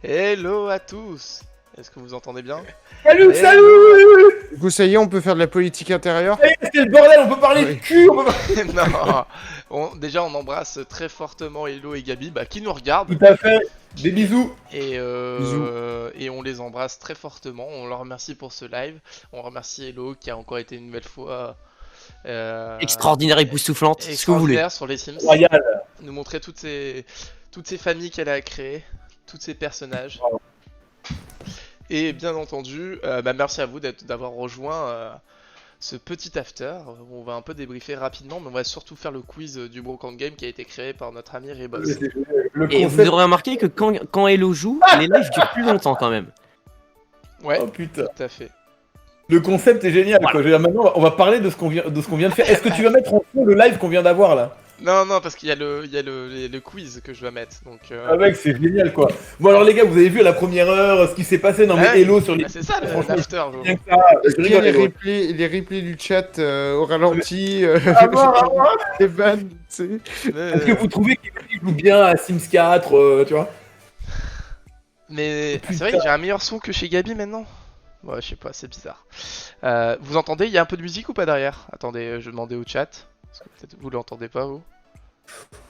Hello à tous. Est-ce que vous entendez bien? Salut, salut. Du coup, ça y est, on peut faire de la politique intérieure. C'est le bordel, on peut parler de Oui. cul, on peut parler... Non. Déjà, on embrasse très fortement Hello et Gabi, qui nous regardent. Tout à fait, des bisous. Et on les embrasse très fortement. On leur remercie pour ce live. On remercie Hello qui a encore été une nouvelle fois extraordinaire, époustouflante, ce que vous voulez. sur les Sims. Royal. Nous montrer toutes ces familles qu'elle a créées, tous ces personnages. Wow. Et bien entendu, merci à vous d'avoir rejoint ce petit after. On va un peu débriefer rapidement, mais on va surtout faire le quiz du Broken Game qui a été créé par notre ami Rebos. Et vous aurez remarqué que quand Hello joue, les lives durent plus longtemps quand même. Ouais, oh putain. tout à fait. Le concept est génial. Voilà. Quoi. Je veux dire, maintenant, on va parler de ce qu'on vient de faire. Est-ce que tu vas mettre en fond le live qu'on vient d'avoir là? Non, parce qu'il y a le quiz que je dois mettre. Donc, Ah mec, c'est génial quoi. Bon alors les gars, vous avez vu à la première heure ce qui s'est passé? Non mais Ouais. Hello sur les... c'est ça Franchement, l'after. bien que ça. Est-ce Je qu'il y a rigole, les replays du chat au ralenti, À voir. les vannes, tu sais. Est-ce que vous trouvez qu'il joue bien à Sims 4, tu vois? Mais Putain. c'est vrai que j'ai un meilleur son que chez Gabi maintenant. Ouais, je sais pas, c'est bizarre. Vous entendez, il y a un peu de musique ou pas derrière? Attendez, je demandais au chat. Parce que peut-être vous l'entendez pas, vous.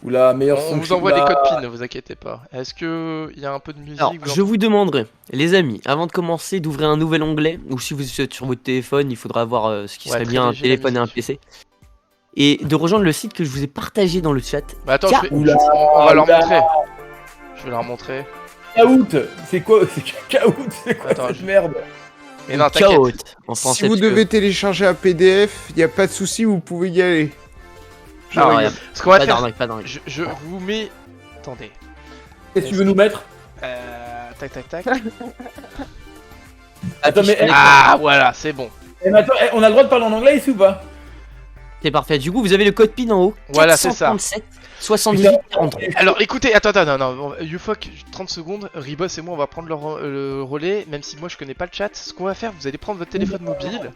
Oula, meilleur On son. vous envoie des codes PIN, ne vous inquiétez pas. Est-ce que il y a un peu de musique? Alors, je vous demanderai, les amis, avant de commencer, d'ouvrir un nouvel onglet, ou si vous êtes sur votre téléphone, il faudra voir ce qui Ouais, serait très bien un léger, la téléphone et un musique. PC. Et de rejoindre le site que je vous ai partagé dans le chat. Bah attends, Car- on va leur montrer. Je vais leur montrer. Kahoot. C'est quoi? C'est Kahoot. C'est quoi Attends, cette merde? Mais non, t'inquiète. Chaos en français. Si vous parce que- devez télécharger un PDF, il n'y a pas de souci, vous pouvez y aller. Je Non, regarde. y a Ce qu'on va pas faire, d'arnaque, pas d'arnaque. je vous mets. Attendez. Qu'est-ce que tu veux nous mettre? Tac. Attends, mais, Ah, voilà, c'est bon. mais attends, on a le droit de parler en anglais ici ou pas? C'est parfait. Du coup, vous avez le code PIN en haut. Voilà, c'est ça. 437 78 43. Alors écoutez, attends, non, YouFuck, 30 secondes, Ribos et moi on va prendre le relais, même si moi je connais pas le chat. Ce qu'on va faire, vous allez prendre votre téléphone mobile,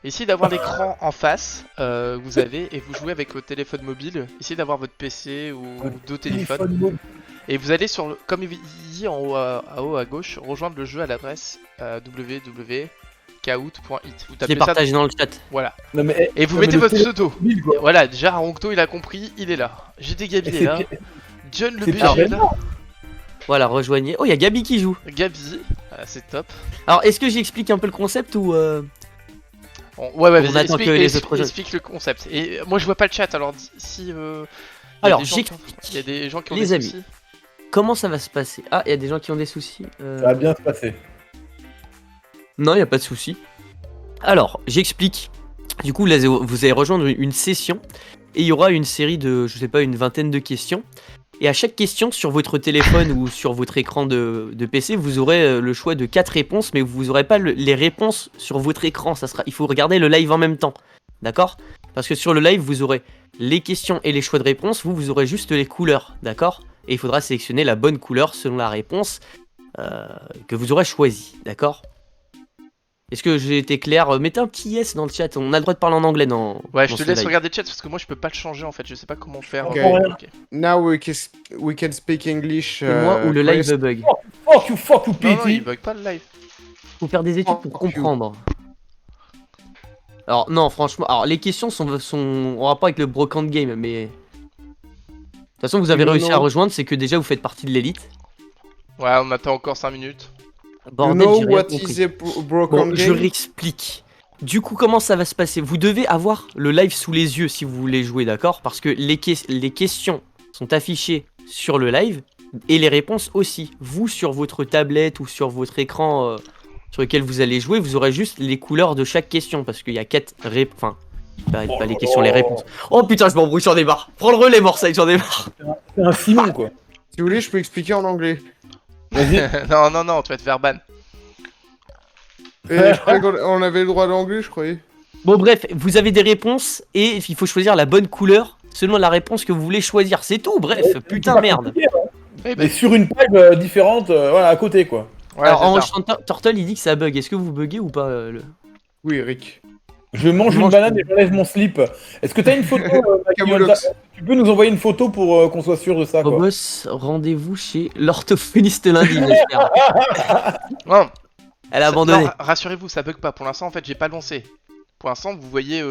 essayez d'avoir l'écran en face, vous avez, et vous jouez avec votre téléphone mobile, essayez d'avoir votre PC ou deux téléphones, mobile. et vous allez sur le, comme il dit en haut à gauche, rejoindre le jeu à l'adresse www.kahoot.it. Vous Je l'ai tapez ça, partagé dans le chat. voilà, Non, mais, et vous non, mais mettez le votre téléphone pseudo. mobile, quoi. Voilà, déjà Roncto il a compris, il est là. JT Gabi est là. John le c'est BG Pierre est là. Voilà, rejoignez. Oh, il y a Gabi qui joue. Gabi, c'est top. Alors, est-ce que j'explique un peu le concept ou Ouais, On vas-y, attend explique, que les autres explique le concept. Et moi, je vois pas le chat, alors si. Alors, il y a des gens qui ont Les des amis. soucis. comment ça va se passer? Ah, il y a des gens qui ont des soucis. Ça va bien se passer. Non, il n'y a pas de souci. Alors, j'explique. Du coup, là, vous allez rejoindre une session et il y aura une série de, je sais pas, une vingtaine de questions. Et à chaque question sur votre téléphone ou sur votre écran de PC, vous aurez le choix de 4 réponses, mais vous n'aurez pas les réponses sur votre écran. Il faut regarder le live en même temps. D'accord? Parce que sur le live, vous aurez les questions et les choix de réponses. Vous aurez juste les couleurs. D'accord? Et il faudra sélectionner la bonne couleur selon la réponse que vous aurez choisie. D'accord? Est-ce que j'ai été clair? Mettez un petit yes dans le chat. On a le droit de parler en anglais dans. Ouais, je dans te ce laisse live. regarder le chat parce que moi, je peux pas le changer en fait. Je sais pas comment faire. Ok. Ok. Now we can speak English. C'est moi ou le live first. bug. Fuck you, Non, il PT. bug pas le live. Faut faire des études pour Fuck you. comprendre. Alors non, franchement, alors les questions sont en rapport avec le Brocante Game, mais de toute façon vous avez You réussi know- à rejoindre, c'est que déjà vous faites partie de l'élite. Ouais, on attend encore 5 minutes. You Bordel, know j'ai rien what compris. is a broken Bon, je game? réexplique. Du coup, comment ça va se passer? Vous devez avoir le live sous les yeux si vous voulez jouer, d'accord? Parce que les questions sont affichées sur le live et les réponses aussi. Vous, sur votre tablette ou sur votre écran sur lequel vous allez jouer, vous aurez juste les couleurs de chaque question parce qu'il y a 4 réponses. Enfin, pas les questions, les réponses. Oh putain, je m'embrouille, j'en ai marre. Prends le relais, Morseille, j'en ai marre. C'est un Simon quoi. Si vous voulez, je peux expliquer en anglais. Vas-y. non, tu vas te faire ban. Je croyais qu'on avait le droit à l'anglais, je croyais. Bon, bref, vous avez des réponses et il faut choisir la bonne couleur selon la réponse que vous voulez choisir. C'est tout, bref, putain, merde. Eh ben, Mais sur une page différente, voilà, à côté quoi. ouais, Alors, c'est en ça. chantant, Turtle il dit que ça bug. Est-ce que vous buguez ou pas Oui, Eric. Je mange une banane et j'enlève mon slip. Est-ce que t'as une photo Camoulox. Tu peux nous envoyer une photo pour qu'on soit sûr de ça, quoi. Robos, rendez-vous chez l'orthophoniste lundi, j'espère. Non, Elle a abandonné. non, rassurez-vous, ça bug pas. Pour l'instant, en fait, j'ai pas lancé. Pour l'instant, vous voyez,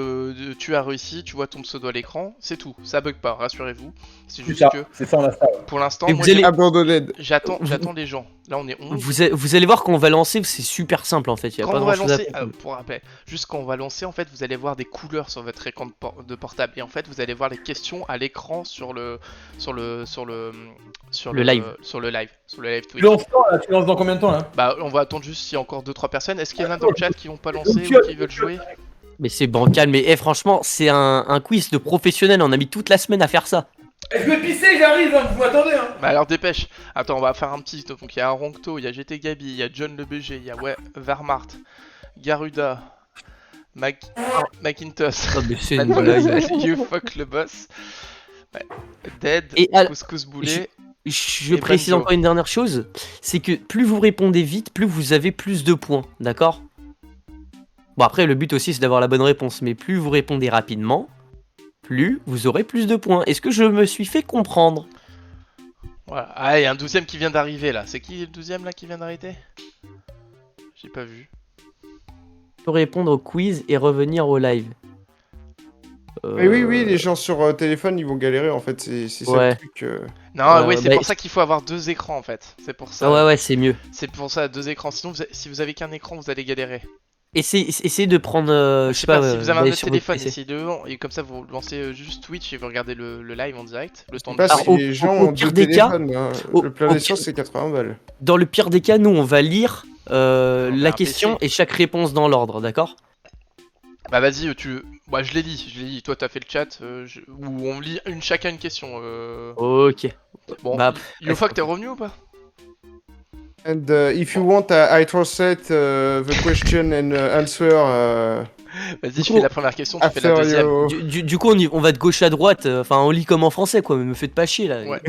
tu as réussi, tu vois ton pseudo à l'écran, c'est tout. Ça bug pas, rassurez-vous. C'est juste que, C'est ça, on a ça. Ouais. pour l'instant, Et moi, vous allez- Abandonné. j'attends les gens. Là, on est 11. Vous allez voir quand on va lancer, c'est super simple en fait. Il y a Quand pas on va grand chose à lancer, faire. pour rappel, juste quand on va lancer, en fait, vous allez voir des couleurs sur votre écran de portable. Et en fait, vous allez voir les questions à l'écran sur le live. Sur le live Tu Twitch. lances quand, là? Tu lances dans combien de temps, là? Bah, on va attendre juste s'il y a encore 2-3 personnes. Est-ce qu'il y en a dans le chat qui n'ont pas lancé Donc, ou qui veulent jouer? Mais c'est bancal, mais franchement, c'est un quiz de professionnel. On a mis toute la semaine à faire ça. Je vais pisser, j'arrive, hein, vous m'attendez, hein. Bah alors dépêche. Attends, on va faire un petit. Donc il y a Roncto, il y a GT Gabi, il y a John le BG, il y a Vermart, Garuda, Macintosh, Oh, mais c'est une blague. Mademoiselle, You Fuck le Boss, ouais, Dead, Et Couscous Boulet. Je Et précise Banjo. encore une dernière chose, c'est que plus vous répondez vite, plus vous avez plus de points, d'accord? Bon après le but aussi c'est d'avoir la bonne réponse, mais plus vous répondez rapidement, plus vous aurez plus de points. Est-ce que je me suis fait comprendre? Voilà. Ah, il y a un 12ème qui vient d'arriver là. C'est qui le 12ème là qui vient d'arrêter? J'ai pas vu. Faut répondre au quiz et revenir au live. Mais oui, les gens sur téléphone, ils vont galérer en fait. C'est ça Ouais. le truc. Non, oui, c'est bah, pour ça qu'il faut avoir 2 écrans en fait. C'est pour ça. Ah ouais c'est mieux. C'est pour ça 2 écrans. Sinon, si vous avez qu'un écran, vous allez galérer. Essayez de prendre, Je sais pas, si vous avez un d'aller autre sur votre téléphone, PC. essayez de, et comme ça vous lancez juste Twitch et vous regardez le live en direct. Le temps de Pas Alors, si au- les gens au ont pire deux des cas- téléphones. Hein. au- Le plein au d'essence, pire- c'est 80 balles. Dans le pire des cas, nous on va lire met la un question PC. et chaque réponse dans l'ordre, d'accord? Bah vas-y, moi je l'ai dit. Toi t'as fait le chat, ou on lit chacun une question. Ok. Bon, Bah, Yofak, t'es revenu ou pas? And if you want, I translate the question and answer. Vas-y, je fais la première question, tu fais la After deuxième. you. Du coup, on va de gauche à droite, enfin on lit comme en français quoi, mais me faites pas chier là. Ouais,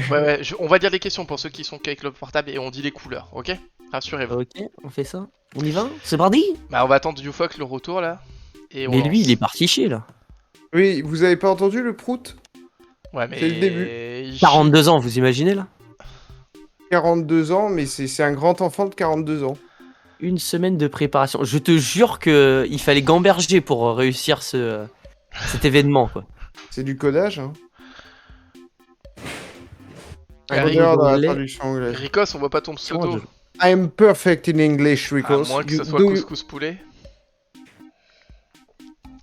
on va dire les questions pour ceux qui sont qu'avec le portable et on dit les couleurs, ok? Rassurez-vous. Ok, on fait ça. On y va? C'est parti? Bah on va attendre Yofak le retour là. Et on Mais lui, lance. il est parti chier là. Oui, vous avez pas entendu le prout? Ouais, mais. c'est le début. 42 ans, vous imaginez là? 42 ans, mais c'est un grand enfant de 42 ans. Une semaine de préparation. Je te jure que il fallait gamberger pour réussir cet événement quoi. C'est du codage, hein. Ah, Un codeur dans la anglais. traduction anglaise. Ricos, on voit pas ton pseudo. I'm perfect in English, À Ricos. moins que ce soit Do- couscous poulet.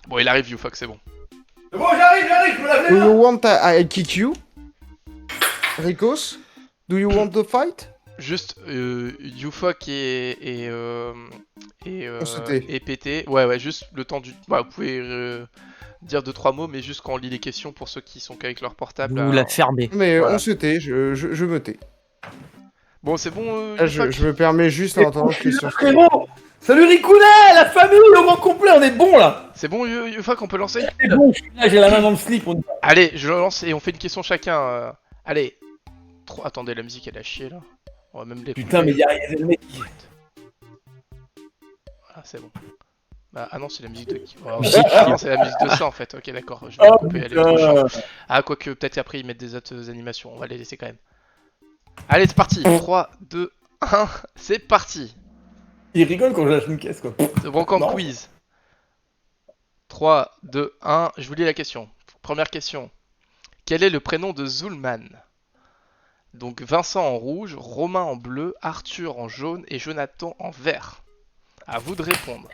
Bon, il arrive, Yofak, c'est bon. C'est bon, j'arrive, je me lave les Do mains. you want I kick you? Ricos? Do you want the fight? Juste, Yufok On sautait. et PT. Ouais, juste le temps du. Bah, vous pouvez dire 2-3 mots, mais juste quand on lit les questions pour ceux qui sont qu'avec leur portable. Vous la fermez. Mais Voilà. on se tait, je me tais. Bon, c'est bon, Là, Yufok. je me permets juste en entendant Je suis question. là, frérot. Salut Ricounet, la famille, au grand complet, on est bon là. C'est bon, Yufok, on peut lancer? C'est bon, je suis là, j'ai la main dans le slip. On... Allez, je lance et on fait une question chacun. Allez. Attendez, la musique elle a chié là. On va même les. Putain, mais y'a le mec. Ah, c'est bon. Bah, ah non, c'est la musique de qui? Oh, ah non, c'est la musique de ça en fait. Ok, d'accord. Je vais Oh, couper, elle est trop chiante. putain. Ah, quoique, peut-être après ils mettent des autres animations. On va les laisser quand même. Allez, c'est parti. 3, 2, 1. C'est parti. Il rigole quand je lâche une caisse quoi. The Brocamp Non. Quiz. 3, 2, 1. Je vous lis la question. Première question. Quel est le prénom de Zulman? Donc Vincent en rouge, Romain en bleu, Arthur en jaune et Jonathan en vert. À vous de répondre.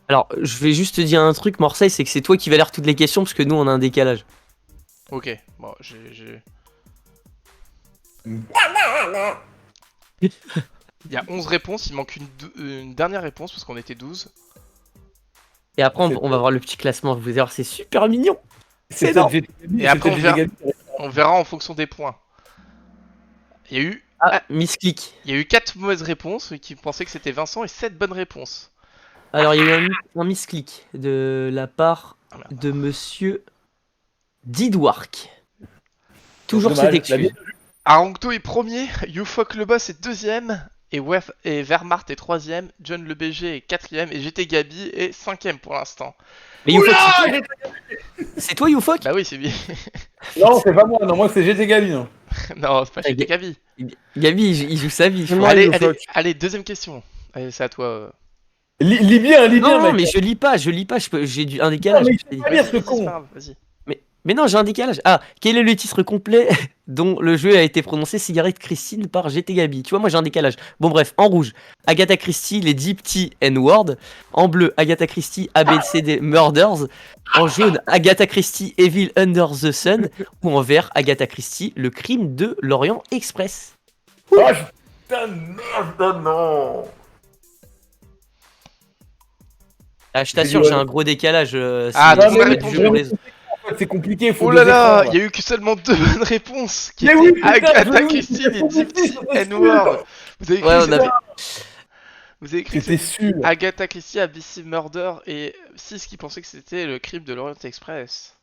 Alors, je vais juste te dire un truc, Marseille, c'est que c'est toi qui vas lire toutes les questions parce que nous on a un décalage. Ok, bon, j'ai... Il y a 11 réponses, il manque une dernière réponse parce qu'on était 12. Et après, on va voir le petit classement. Vous allez voir, c'est super mignon. C'est énorme. peut-être Et après, on verra en fonction des points. Il y a eu, Miss Click. il y a eu 4 mauvaises réponses qui pensaient que c'était Vincent et 7 bonnes réponses. Alors, il y a eu un Miss Click de la part Ah, merde. de monsieur Didwark. Toujours Dommage, cette excuse. Arongto est premier, Yufok le boss est deuxième et Wehrmacht est 3ème, John le BG est 4ème et GT Gabi est 5ème pour l'instant. Mais Youfok, c'est toi Youfok? Bah oui, c'est bien. Non, c'est pas moi, non, moi c'est GT Gabi. Non. Non, c'est pas Ah, GT Gabi. Gabi, il joue sa vie. je Ouais, crois. Allez, Youfok. allez, deuxième question. Allez, c'est à toi. Lis bien, Non, mec. mais je lis pas, j'ai un décalage. Non, mais je te dis. pas lire, ce Vas-y, con. c'est pas grave, vas-y. Mais non, j'ai un décalage. Ah, quel est le titre complet dont le jeu a été prononcé Cigarette Christine par GT Gabi? Tu vois, moi j'ai un décalage. Bon, bref, en rouge, Agatha Christie, les Deep T N-Word. En bleu, Agatha Christie, ABCD Murders. En jaune, Agatha Christie, Evil Under the Sun. Ou en vert, Agatha Christie, le crime de l'Orient Express. Oh, putain de merde, non. Ah, je t'assure, j'ai un gros décalage. Ah, c'est- donc on a c'est répondu. du jeu pour les- En fait, c'est compliqué, faut Oh deux là là, écrans, il y a eu que seulement 2 bonnes réponses qui Mais étaient oui, putain, Agatha oui, Christie mais et faut Deep goûter, T c'est N-Word. Vous avez écrit, Ouais, on avait. vous avez écrit C'était c'est sûr. Agatha Christie, ABC Murder et 6 qui pensaient que c'était le crime de l'Orient Express.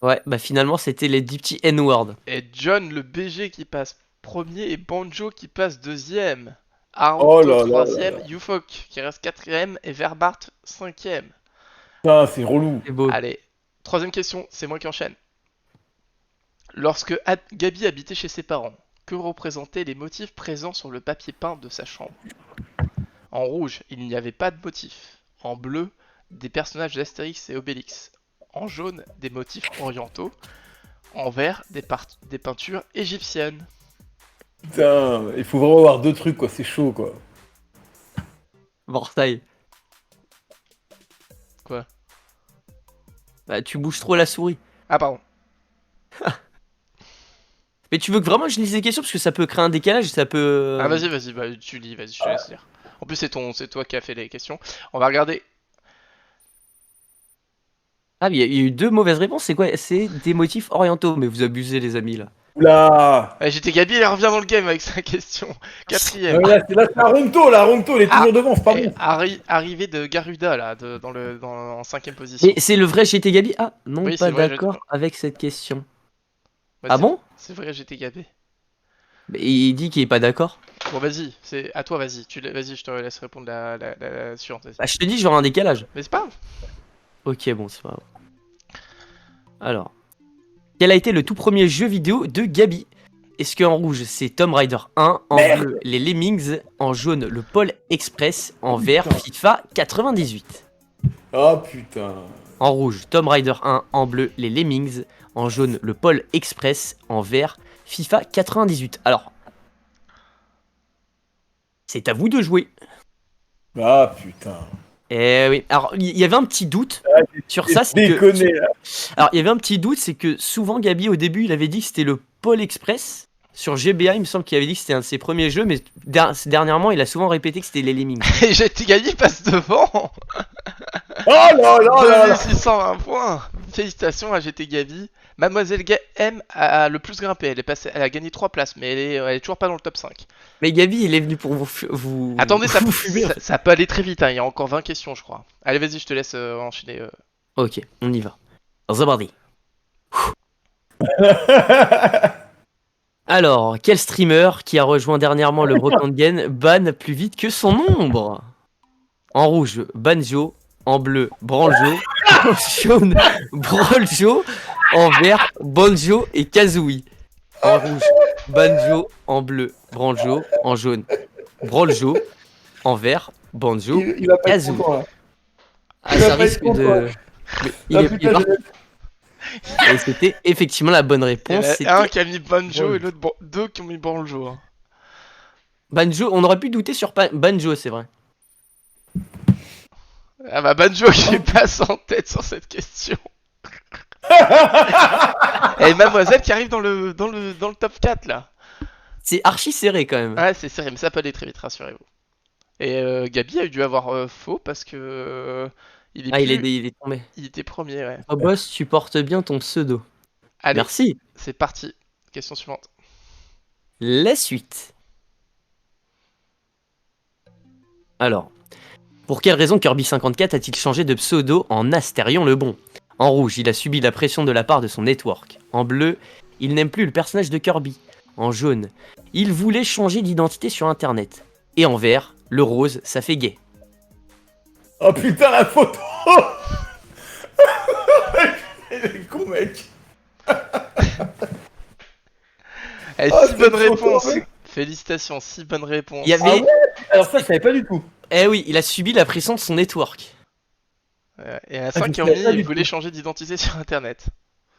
Ouais, bah finalement, c'était les Deep T N-Word. Et John le BG qui passe premier et Banjo qui passe deuxième. Haruto Oh là là troisième, là. Yufok qui reste quatrième et Verbart cinquième. Putain, c'est relou. C'est beau. Allez, troisième question, c'est moi qui enchaîne. Lorsque Gabi habitait chez ses parents, que représentaient les motifs présents sur le papier peint de sa chambre? En rouge, il n'y avait pas de motifs. En bleu, des personnages d'Astérix et Obélix. En jaune, des motifs orientaux. En vert, des peintures égyptiennes. Putain, il faut vraiment avoir deux trucs, quoi. C'est chaud, quoi. Vortail. Quoi? Bah, tu bouges trop la souris. Ah pardon. Mais tu veux que vraiment je lise les questions parce que ça peut créer un décalage, ça peut. Ah vas-y, bah, tu lis, vas-y, je te laisse lire. En plus c'est toi qui as fait les questions. On va regarder. Ah, mais il y a eu deux mauvaises réponses. C'est quoi? C'est des motifs orientaux. Mais vous abusez, les amis là. Oula. J'étais Gabi, elle revient dans le game avec sa question. Quatrième. Là, c'est Aronto, là. Aronto, il est toujours devant, c'est pas Et bon. arrivée de Garuda là, en cinquième position. Mais c'est le vrai GT Gabi? Ah, non, Oui, pas c'est vrai, d'accord avec cette question. Bah, Ah c'est- bon? C'est vrai, j'étais Gabi. Mais il dit qu'il est pas d'accord. Bon vas-y, c'est à toi, vas-y. Vas-y, je te laisse répondre la suivante. Vas-y. Bah, je te dis, j'aurai un décalage. Mais c'est pas grave. Ok, bon, c'est pas grave. Alors, quel a été le tout premier jeu vidéo de Gabi? Est-ce qu'en rouge, c'est Tomb Raider 1, en bleu, les Lemmings, en jaune, le Pôle Express, en vert, FIFA 98? Oh putain. En rouge, Tomb Raider 1, en bleu, les Lemmings, en jaune, le Pôle Express, en vert, FIFA 98. Alors, c'est à vous de jouer. Ah putain. Eh oui, alors il y avait un petit doute sur ça, c'est que... Déconné, là. Alors, il y avait un petit doute, c'est que souvent Gabi, au début, il avait dit que c'était le Pôle Express. Sur GBA, il me semble qu'il avait dit que c'était un de ses premiers jeux, mais dernièrement, il a souvent répété que c'était les Lemmings. Et j'étais Gabi passe devant. Oh là là là. 2620 points. Félicitations à GT Gabi. Mademoiselle M a le plus grimpé. Elle a gagné 3 places, mais elle est toujours pas dans le top 5. Mais Gabi, il est venu pour vous Attendez, vous fumer. ça peut aller très vite. Hein. Il y a encore 20 questions, je crois. Allez, vas-y, je te laisse enchaîner. Ok, on y va. Zabardi. Alors, quel streamer qui a rejoint dernièrement le Brokangen banne plus vite que son ombre? En rouge, Banjo. En bleu, Branjo. En jaune, Broljo. En vert, Bonjo et Kazooie. En rouge, Banjo. En bleu, Branjo. En jaune, Broljo. En vert, Banjo. Il va pas être Kazooie. content, là. Ah, Il va ça pas être risque content. de... Mais il Ah, est putain, parti. Et c'était effectivement la bonne Il y en réponse. a C'était un qui a mis Banjo Ouais. et l'autre deux qui ont mis Banjo. Hein. Banjo. On aurait pu douter sur Banjo, c'est vrai. Ah bah Banjo qui passe en tête sur cette question. Et Mademoiselle qui arrive dans le top 4 là. C'est archi serré quand même. Ouais, c'est sérieux, mais ça peut aller très vite, rassurez-vous. Et Gabi a dû avoir faux parce que il Il est tombé. il était premier, ouais. Oh boss, tu portes bien ton pseudo. Allez, Merci. c'est parti. Question suivante. La suite. Alors, pour quelle raison Kirby 54 a-t-il changé de pseudo en Astérion le Bon? En rouge, il a subi la pression de la part de son network. En bleu, il n'aime plus le personnage de Kirby. En jaune, il voulait changer d'identité sur internet. Et en vert, le rose, ça fait gay. Oh putain, la photo. Il est con, mec. Eh, Oh, 6 c'est bonnes trop réponses. fort, mec. Félicitations, 6 bonnes réponses. Il y avait... Ah ouais. Alors ça, je savais pas du tout. Eh oui, il a subi la pression de son network. Et à je 5 qui ont savais mis, pas ils du voulaient tout. changer d'identité sur internet.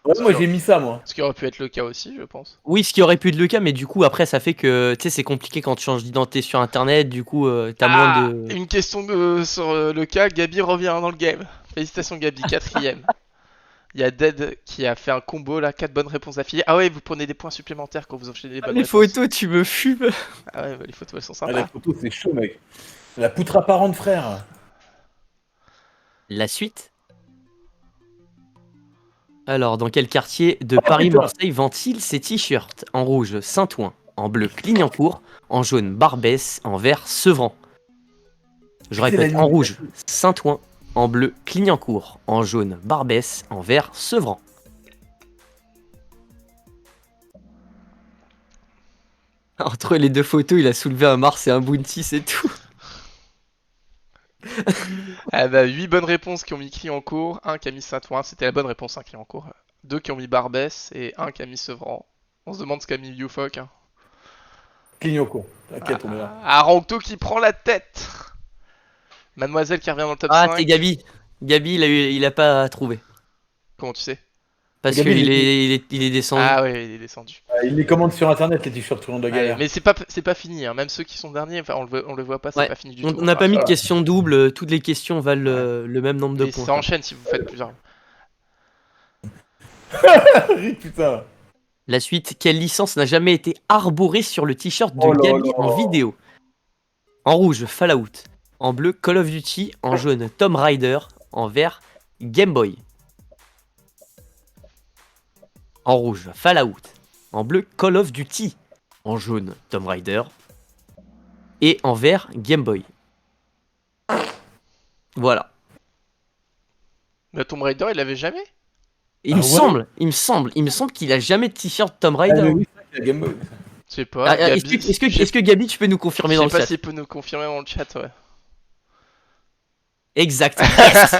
Ouais, moi, j'ai mis ça, moi. Ce qui aurait pu être le cas aussi, je pense. Oui, ce qui aurait pu être le cas, mais du coup, après, ça fait que, tu sais, c'est compliqué quand tu changes d'identité sur internet, du coup, t'as moins de... Une question sur le cas, Gabi revient dans le game. Félicitations Gabi, 4ème. Il y a Dead qui a fait un combo là, 4 bonnes réponses d'affilée. Ah ouais, vous prenez des points supplémentaires quand vous enchaînez les bonnes Les réponses. photos, tu me fumes. Ah ouais, bah, les photos elles sont Ah, sympas. la photo, c'est chaud, mec. La poutre apparente, frère. La suite. Alors, dans quel quartier de Oh, putain. Paris-Marseille vend-il ses t-shirts? En rouge, Saint-Ouen. En bleu, Clignancourt. En jaune, Barbès. En vert, Sevran. Je C'est répète, la en ligne. rouge, Saint-Ouen. En bleu, Clignancourt. En jaune, Barbès. En vert, Sevran. Entre les deux photos, il a soulevé un Mars et un Bounty, c'est tout. Ah bah 8 bonnes réponses qui ont mis Clignancourt, 1 qui a mis Saint-Ouen, c'était la bonne réponse, hein, Clignancourt. 2 qui ont mis Barbès et 1 qui a mis Sevran. On se demande ce qu'a mis Youfok. Hein. Clignancourt. T'inquiète, on est là. Rancto qui prend la tête. Mademoiselle qui revient dans le top Ah, 5. c'est Gabi. Gabi, il a pas trouvé. Comment tu sais? Parce Gabi, qu'il est descendu. Ah ouais, il est descendu. Il les commande sur internet, les t-shirts, tout le monde de Ouais, galère. mais c'est pas fini, hein. Même ceux qui sont derniers, enfin on le voit pas, c'est Ouais. pas fini du On tout. n'a pas mis de voilà. question double, toutes les questions valent le même nombre de Et points. ça enchaîne si vous faites plusieurs. Putain. La suite, quelle licence n'a jamais été arborée sur le t-shirt de Oh là Gabi là. en vidéo? En rouge, Fallout. En bleu, Call of Duty. En jaune, Tomb Raider. En vert, Game Boy. En rouge, Fallout. En bleu, Call of Duty. En jaune, Tomb Raider. Et en vert, Game Boy. Voilà. Mais Tomb Raider, il l'avait jamais? Il Ah me ouais semble, il me semble qu'il a jamais de t-shirt Tomb Ah, Raider. mais oui, c'est vrai qu'il y a Game Boy. Je sais pas. Ah, Gabi, est-ce que Gabi, tu peux nous confirmer je dans sais le pas chat? s'il peut nous confirmer dans le chat, ouais. Exact. Yes.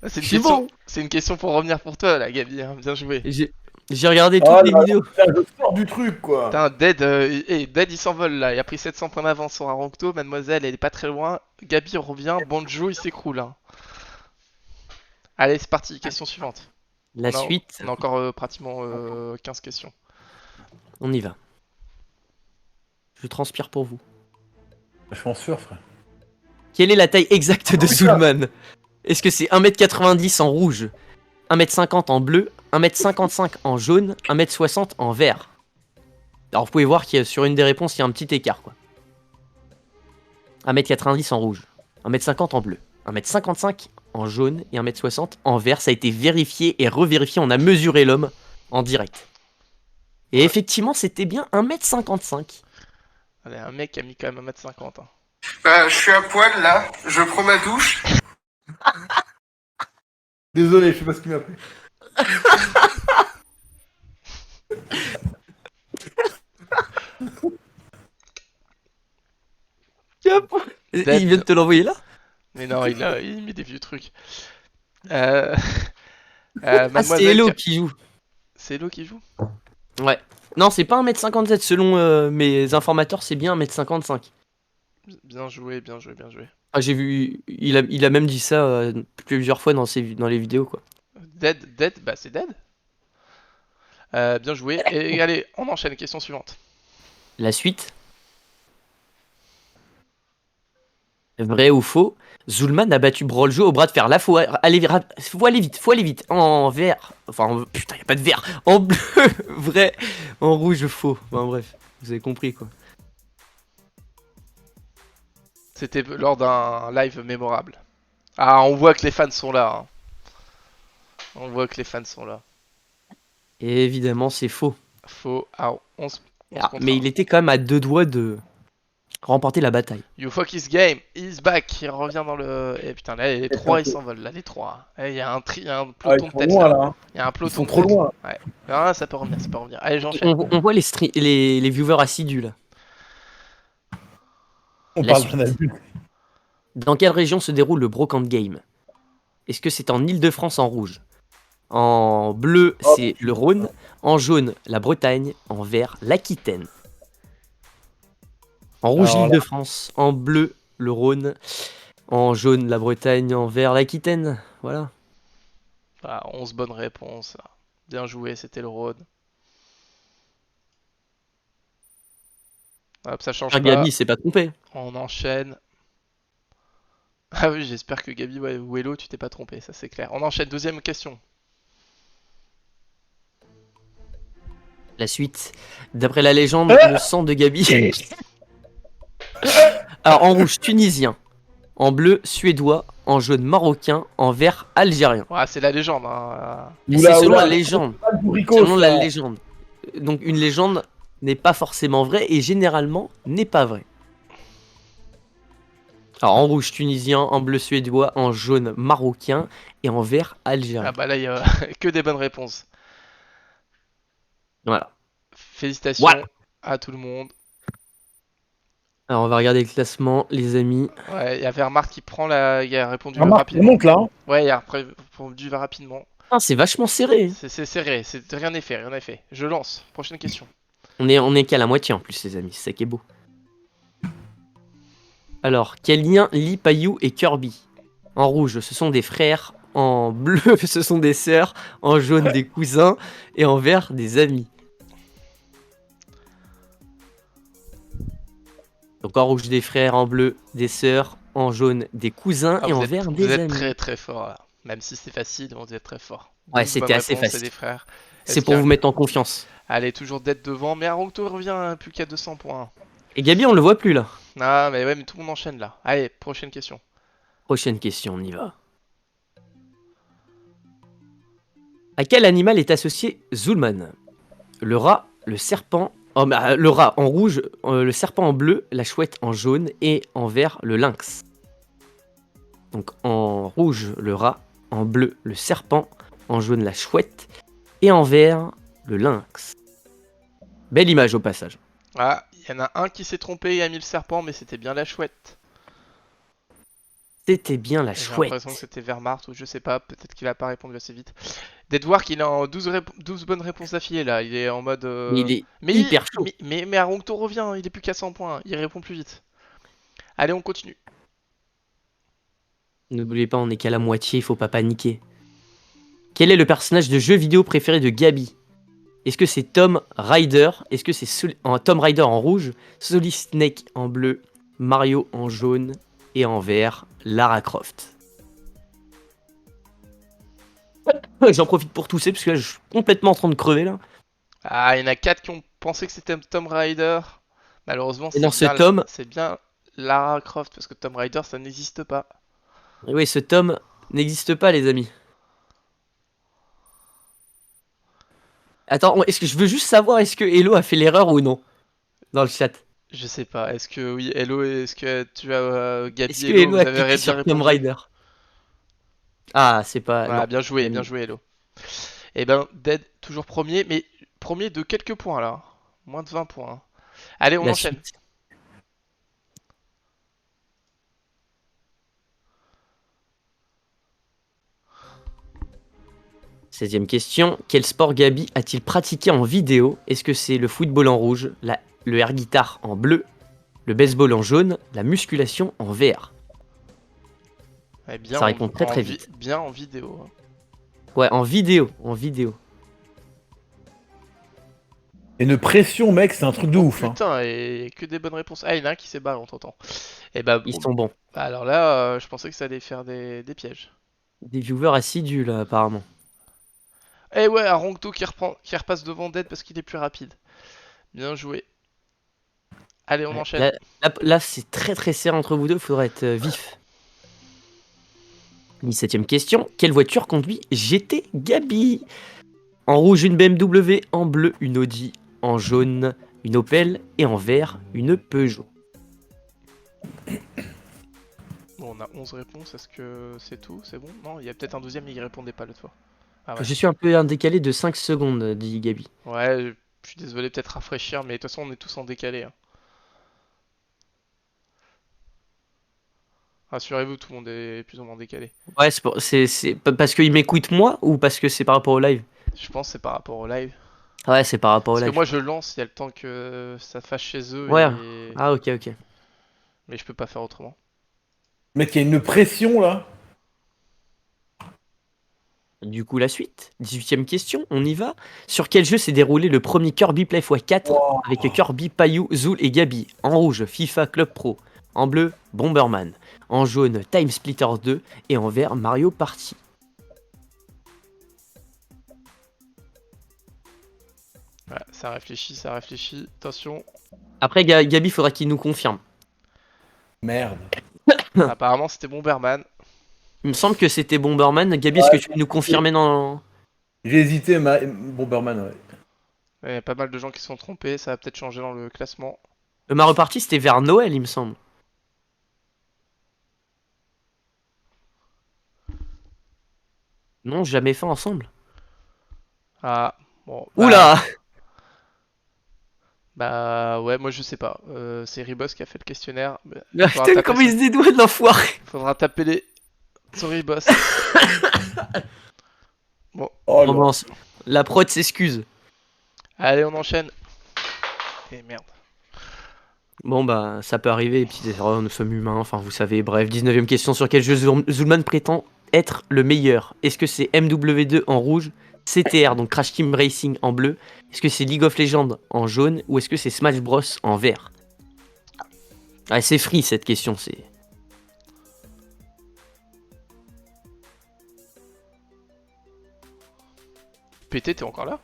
C'est une, Je suis question... bon. c'est une question pour revenir pour toi, là, Gabi. Hein. Bien joué. J'ai regardé toutes Oh les là là, vidéos. putain, je sors du truc, quoi. Putain, Dead, Dead il s'envole là. Il a pris 700 points d'avance sur Arancto. Mademoiselle, elle est pas très loin. Gabi revient. Bonjo, il s'écroule. Hein. Allez, c'est parti. Question suivante. La On a- suite, On a encore pratiquement 15 questions. on y va. Je transpire pour vous. Je suis en sueur, frère. Quelle est la taille exacte de putain. Zulman? Est-ce que c'est 1m90 en rouge, 1m50 en bleu, 1m55 en jaune, 1m60 en vert? Alors vous pouvez voir qu'il y a, sur une des réponses, il y a un petit écart, quoi. 1m90 en rouge, 1m50 en bleu, 1m55 en jaune et 1m60 en vert. Ça a été vérifié et revérifié. On a mesuré l'homme en direct. Et effectivement, c'était bien 1m55. Allez, un mec qui a mis quand même 1m50. Hein. Bah, je suis à poil là, je prends ma douche. Désolé, je sais pas ce qu'il m'a pris. Il vient de te l'envoyer là? Mais non, il met des vieux trucs. Ah, c'est Mademoiselle Hello qui- qui joue. C'est Hello qui joue? Ouais. Non, c'est pas 1m57. Selon mes informateurs, c'est bien 1m55. Bien joué, bien joué, bien joué. Ah, j'ai vu. Il a même dit ça plusieurs fois dans les vidéos, quoi. Dead, bah c'est Dead. Bien joué. Et allez, on enchaîne. Question suivante. La suite. Vrai ou faux? Zulman a battu Broljo au bras de fer. Là, faut aller vite. En vert. Enfin, putain, y a pas de vert. En bleu, vrai. En rouge, faux. Enfin, bref, vous avez compris, quoi. C'était lors d'un live mémorable. Ah, on voit que les fans sont là. Hein. On voit que les fans sont là. Et évidemment, c'est faux. Faux. Ah, 11 Ah, contre mais 1. il était quand même à 2 doigts de remporté la bataille. You fuck his game, he's back. Il revient dans le. Et putain, là, les 3 ils s'envolent. Là, les 3. Il y a un Ah, peloton ils de sont tête loin là. là. Hein. Il y a un Ils peloton sont de trop tête. loin. Ouais. Ah, ça peut revenir, ça peut revenir. Allez, j'enchaîne. On voit les viewers assidus là. On La parle suite. d'un adulte. Dans quelle région se déroule le Brocante Game? Est-ce que c'est en Île-de-France en rouge? En bleu, c'est le Rhône. En jaune, la Bretagne. En vert, l'Aquitaine. En rouge, Alors là- l'Île-de-France. En bleu, le Rhône. En jaune, la Bretagne. En vert, l'Aquitaine. Voilà. Ah, 11 bonnes réponses. Bien joué, c'était le Rhône. Hop, ça change Ah, pas. Gabi s'est pas trompé. On enchaîne. Ah oui, j'espère que Gabi ou Hello, tu t'es pas trompé, ça c'est clair. On enchaîne, deuxième question. La suite. D'après la légende, le sang de Gabi. Alors, en rouge, tunisien. En bleu, suédois. En jaune, marocain. En vert, algérien. Ouais, c'est la légende. Hein. Mais Oula, c'est selon oula, la légende. Pas le bourricot, Selon la ça. légende. Donc, une légende n'est pas forcément vraie et généralement n'est pas vraie. Alors, en rouge, tunisien. En bleu, suédois. En jaune, marocain. Et en vert, algérien. Ah bah là, il y a que des bonnes réponses. Voilà. Félicitations Voilà. à tout le monde. Alors, on va regarder le classement, les amis. Ouais, il y a Wehrmacht qui prend la. Il a répondu Remarque, on rapidement. monte là. Hein. Ouais, il a répondu rapidement. Ah, c'est vachement serré. C'est serré, rien n'est fait, rien n'est fait. Je lance. Prochaine question. On est qu'à la moitié en plus, les amis. C'est ça qui est beau. Alors, quel lien lie Payou et Kirby? En rouge, ce sont des frères. En bleu, ce sont des sœurs. En jaune, des cousins. Et en vert, des amis. Donc en rouge, des frères. En bleu, des sœurs. En jaune, des cousins. Ah, et vous en êtes, vert, vous des êtes amis. très très fort là. Même si c'est facile, vous êtes très fort. Ouais, 12 c'était bonnes assez réponses, facile. c'est des frères. C'est Est-ce pour qu'il y vous a- mettre en confiance. Allez, toujours d'être devant, mais Aronto revient plus qu'à 200 points. Et Gabi, on le voit plus là. Ah, mais ouais, mais tout le monde enchaîne là. Allez, prochaine question. Prochaine question, on y va. À quel animal est associé Zulman? Le rat, le serpent. Oh, le rat en rouge, le serpent en bleu, la chouette en jaune et en vert, le lynx. Donc en rouge, le rat, en bleu, le serpent, en jaune, la chouette et en vert, le lynx. Belle image au passage. Ah, il y en a un qui s'est trompé et a mis le serpent, mais c'était bien la chouette. C'était bien la J'ai chouette. l'impression que c'était Wehrmacht ou je sais pas, peut-être qu'il va pas répondu assez vite. Deadwork, il est en 12 bonnes réponses d'affilée là, il est en mode. Mais il est Mais hyper chaud. mais Aronto revient, il est plus qu'à 100 points, il répond plus vite. Allez, on continue. N'oubliez pas, on est qu'à la moitié, il faut pas paniquer. Quel est le personnage de jeu vidéo préféré de Gabi? Est-ce que c'est Tom Rider? Est-ce que c'est Tom Rider en rouge, Solid Snake en bleu, Mario en jaune et en vert, Lara Croft? J'en profite pour tousser parce que là, je suis complètement en train de crever là. Ah, il y en a 4 qui ont pensé que c'était Tomb Raider. Malheureusement, Et non, c'est ce Tom- c'est bien Lara Croft parce que Tomb Raider ça n'existe pas. Et oui, ce Tom n'existe pas, les amis. Attends, est-ce que je veux juste savoir est-ce que Hello a fait l'erreur ou non dans le chat? Je sais pas, est-ce que oui, Hello, est-ce que tu as Gabi Est-ce et que Hello, Hello vous a avez cliqué bien sur répondu? Tomb Raider? Ah, c'est pas. Ah, non. bien joué Hello. Et ben, Dead toujours premier, mais premier de quelques points là. Moins de 20 points. Hein. Allez, on La enchaîne. suite. 16e question. Quel sport Gabi a-t-il pratiqué en vidéo? Est-ce que c'est le football en rouge, le air guitar en bleu, le baseball en jaune, la musculation en vert? Eh bien, Ça répond très, très vi- vite. Bien en vidéo. Hein. Ouais, en vidéo, en vidéo. Et une pression, mec, c'est un truc de ouf. Hein. Putain, et que des bonnes réponses. Ah, il y en a un qui s'est barré, on t'entend. Et bah, Ils sont bons. alors là, je pensais que ça allait faire des pièges. Des viewers assidus là, apparemment. Eh ouais, Aronto qui repasse devant Dead parce qu'il est plus rapide. Bien joué. Allez, on enchaîne. Là, c'est très très serré entre vous deux, il faudra être vif. 17e question. Quelle voiture conduit GT Gabi? En rouge, une BMW. En bleu, une Audi. En jaune, une Opel. Et en vert, une Peugeot. Bon, on a 11 réponses, est-ce que c'est tout? C'est bon? Non, il y a peut-être un deuxième, mais il répondait pas l'autre fois. Ah ouais. Je suis un peu en décalé de 5 secondes, dit Gabi. Ouais, je suis désolé, peut-être rafraîchir, mais de toute façon, on est tous en décalé, hein. Rassurez-vous, tout le monde est plus ou moins décalé. Ouais, c'est parce qu'il m'écoute moi ou parce que c'est par rapport au live? Je pense que c'est par rapport au live. Ouais, c'est par rapport au Parce que live. moi, je lance, il y a le temps que ça fasse chez eux, Ouais. et... Ah, ok, ok. mais je peux pas faire autrement. Mec, il y a une pression là. Du coup, la suite. 18ème question, on y va. Sur quel jeu s'est déroulé le premier Kirby Play x4 Wow. avec Kirby, Payou, Zool et Gabi? En rouge, FIFA Club Pro. En bleu, Bomberman. En jaune, Time Splitters 2. Et en vert, Mario Party. Ouais, ça réfléchit, ça réfléchit. Attention. Après, Gabi, faudra qu'il nous confirme. Merde. Apparemment, c'était Bomberman. Il me semble que c'était Bomberman. Gabi, est-ce que tu peux nous confirmer dans... J'ai hésité, Bomberman, ouais. Il y a pas mal de gens qui se sont trompés, ça va peut-être changer dans le classement. Le Mario Party, c'était vers Noël, il me semble. Non, jamais fait ensemble. Ah, bon. Oula! Bah ouais, moi je sais pas. C'est Ribos qui a fait le questionnaire. Faudra Putain, taper comment il se dédouane, l'enfoiré! Faudra taper les... sur Ribos. Bon, Oh là. Commence. La prod s'excuse. allez, on enchaîne. Et merde. Bon bah ça peut arriver, petites erreurs, nous sommes humains, enfin vous savez, bref, 19ème question, sur quel jeu Zulman prétend être le meilleur? Est-ce que c'est MW2 en rouge, CTR, donc Crash Team Racing en bleu, est-ce que c'est League of Legends en jaune, ou est-ce que c'est Smash Bros en vert? Ah, c'est free cette question, c'est... PT, t'es encore là?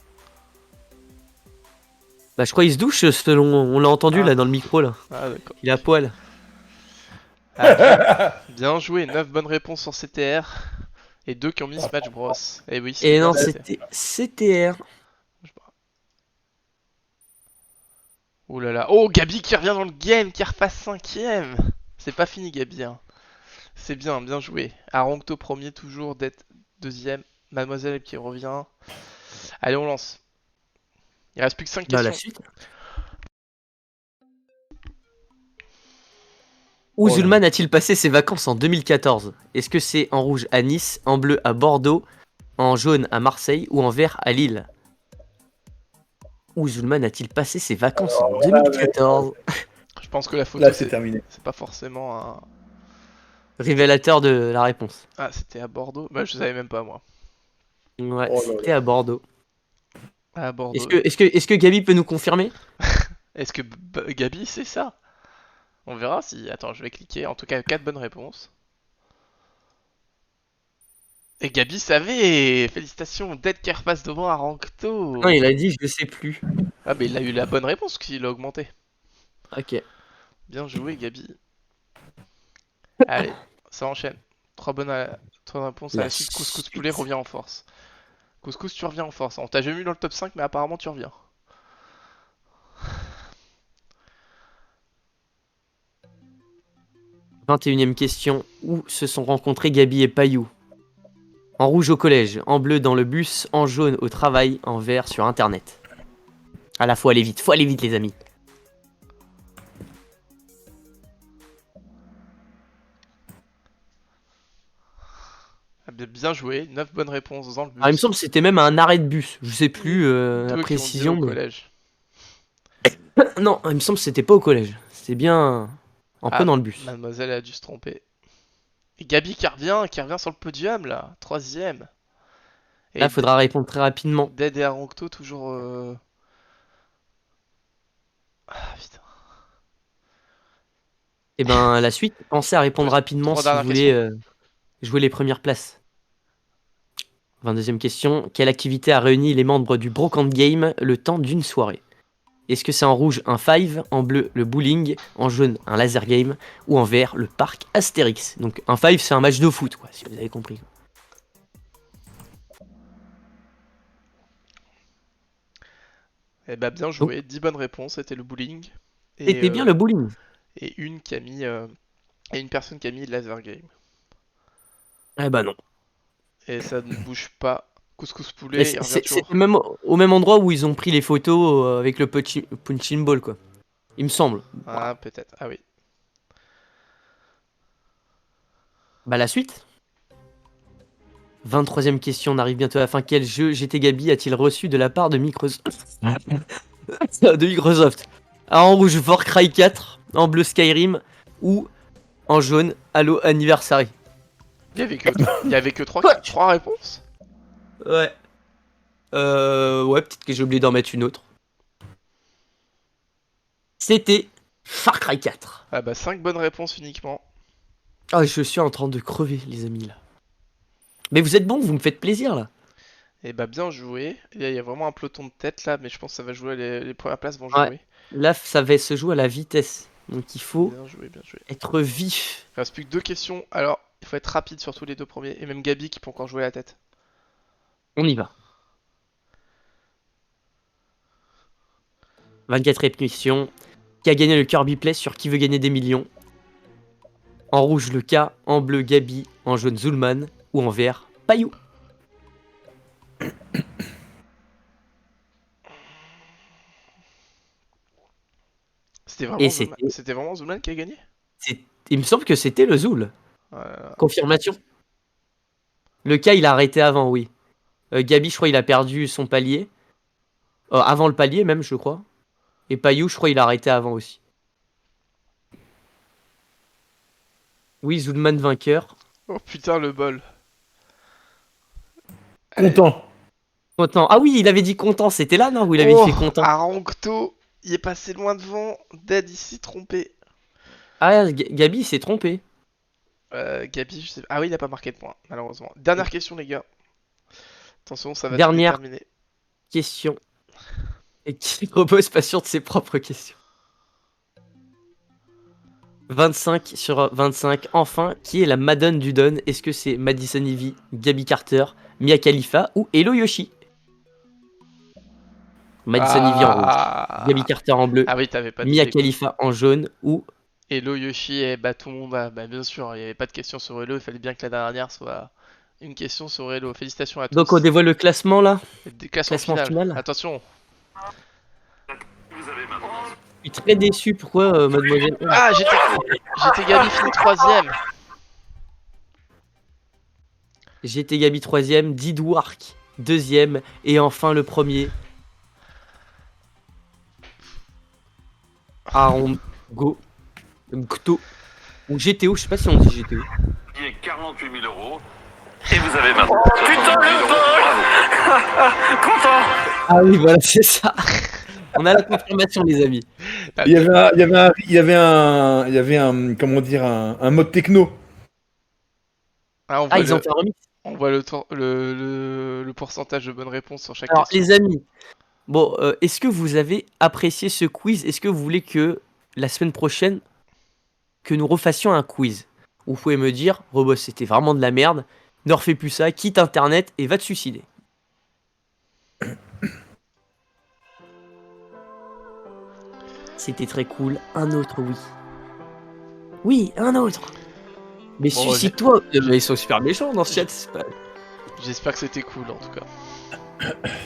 Bah je crois qu'il se douche selon... On l'a entendu Ah. là dans le micro là, Ah d'accord. il est à poil. Ah, bien, bien joué, 9 bonnes réponses sur CTR. Et 2 qui ont mis Smash Bros. Et oui, c'est Et bien non, CTR. c'était CTR. Oh là là. Oh, Gabi qui revient dans le game, qui repasse 5ème. C'est pas fini, Gabi, hein. C'est bien, bien joué. Aroncto premier, toujours d'être deuxième. Mademoiselle qui revient. Allez, on lance. Il reste plus que 5 Bah questions. la suite. Où Oh là. Zulman a-t-il passé ses vacances en 2014? Est-ce que c'est en rouge à Nice, en bleu à Bordeaux, en jaune à Marseille ou en vert à Lille? Où Zulman a-t-il passé ses vacances en 2014? Je pense que la photo, Là, c'est c'est terminé. pas forcément un... Révélateur de la réponse. Ah, c'était à Bordeaux? Bah, je savais même pas, moi. Ouais, Oh là c'était là. à Bordeaux. À Bordeaux. Est-ce que Gabi peut nous confirmer? Est-ce que Gabi, c'est ça? On verra si... Attends, je vais cliquer. En tout cas, 4 bonnes réponses. Et Gabi savait! Félicitations, Dead qui repasse devant Aroncto! Non, il a dit je sais plus. Ah, mais il a eu la bonne réponse qu'il a augmenté. Ok. Bien joué, Gabi. Allez, ça enchaîne. 3 réponses à la La suite. Couscous suite. poulet revient en force. Couscous, tu reviens en force. On t'a jamais vu dans le top 5, mais apparemment tu reviens. « 21ème question. Où se sont rencontrés Gabi et Payou? En rouge au collège, en bleu dans le bus, en jaune au travail, en vert sur internet. À la fois aller vite, faut aller vite les amis. Ah, bien joué, 9 bonnes réponses dans le bus. Ah, il me semble que c'était même à un arrêt de bus, je sais plus la Deux qui ont dit précision. au Mais... collège. Non, il me semble que c'était pas au collège, c'était bien un peu Ah, dans le bus. Mademoiselle a dû se tromper. Et Gabi qui revient sur le podium là, 3ème. Là, Et faudra répondre très rapidement. Dead et Aroncto toujours. Ah putain. Et ben la suite, pensez à répondre Ouais, rapidement 3 si vous dernières voulez jouer les premières places. 22ème question, quelle activité a réuni les membres du Brocante Game le temps d'une soirée? Est-ce que c'est en rouge un 5, en bleu le bowling, en jaune un laser game ou en vert le parc Astérix? Donc un 5 c'est un match de foot quoi, si vous avez compris. Eh bah bien joué, 10 bonnes réponses, c'était le bowling. Et, C'était bien le bowling. et une qui a mis et une personne qui a mis laser game. Eh bah non. Et ça ne bouge pas. Couscous poulet, il revient C'est toujours. même au même endroit où ils ont pris les photos avec le punching ball, quoi. Il me semble. Ah, peut-être. Ah oui. Bah la suite. 23e question, on arrive bientôt à la fin. Quel jeu GT Gabi a-t-il reçu de la part de Microsoft de Microsoft? En rouge, Far Cry 4, en bleu Skyrim ou en jaune Halo Anniversary. Il y avait que trois réponses. Ouais. Ouais, peut-être que j'ai oublié d'en mettre une autre. C'était Far Cry 4. Ah bah 5 bonnes réponses uniquement. Ah, je suis en train de crever, les amis, là. Mais vous êtes bons, vous me faites plaisir, là. Et bah bien joué. Il y a vraiment un peloton de tête là, mais je pense que ça va jouer, les premières places vont Ouais. jouer. Là, ça va se jouer à la vitesse. Donc il faut Bien joué, bien joué. être vif. Il reste plus que 2 questions. Alors, il faut être rapide sur tous les 2 premiers. Et même Gabi qui peut encore jouer la tête. On y va. 24e question. Qui a gagné le Kirby Play sur Qui veut gagner des millions? En rouge, le K. En bleu, Gabi. En jaune, Zulman. Ou en vert, Payou. C'était Et vraiment Zulman qui a gagné? il me semble que c'était le Zoul. Voilà. Confirmation. Le K, il a arrêté avant, oui. Gabi, je crois, il a perdu son palier. Avant le palier, même, je crois. Et Payou, je crois, il a arrêté avant aussi. Oui, Zulman vainqueur. Oh putain, le bol. Content. Content. Ah oui, il avait dit content. C'était là, non? Où il avait fait content. Arancto, il est passé loin devant. Dead ici, trompé. Ah, Gabi, il s'est trompé. Gabi, je sais pas. Ah oui, il a pas marqué de point, malheureusement. Dernière question, les gars. Attention, ça va Dernière. tout déterminer. Question. Et qui repose pas sûr de ses propres questions. 25 sur 25. Enfin, qui est la Madone du Don? Est-ce que c'est Madison Ivy, Gabi Carter, Mia Khalifa ou Hello Yoshi? Madison Ivy en rouge, Gabi Carter en bleu, Ah oui, t'avais pas Mia dit. Khalifa en jaune ou... Hello Yoshi et bah tout le monde bah bien sûr, il n'y avait pas de question sur Hello, il fallait bien que la dernière soit une question sur Hello. Félicitations à tous. Donc on dévoile le classement là. Classement final. Attention. Je suis très déçu, pourquoi mademoiselle... Ah, j'étais Gabi fini 3ème. J'étais Gabi 3ème, Didwark 2ème et enfin le premier. Aaron Go Gto ou GTO, je sais pas si on dit GTO. Qui est 48 000 €. Et vous avez maintenant. Putain, le bol. Content. Ah oui, voilà, c'est ça. On a la confirmation, les amis. Il y avait un, comment dire, un mode techno. Ah, Ils ont fait un remix. On voit le pourcentage de bonnes réponses sur chaque Alors, question. les amis, bon, est-ce que vous avez apprécié ce quiz? Est-ce que vous voulez que la semaine prochaine, que nous refassions un quiz? Vous pouvez me dire, Robos, c'était vraiment de la merde, ne refais plus ça, quitte Internet et va te suicider. C'était très cool. Un autre, oui. Oui, un autre. Mais Bon, suicide-toi. Ils sont super méchants dans ce chat. C'est pas... J'espère que c'était cool en tout cas.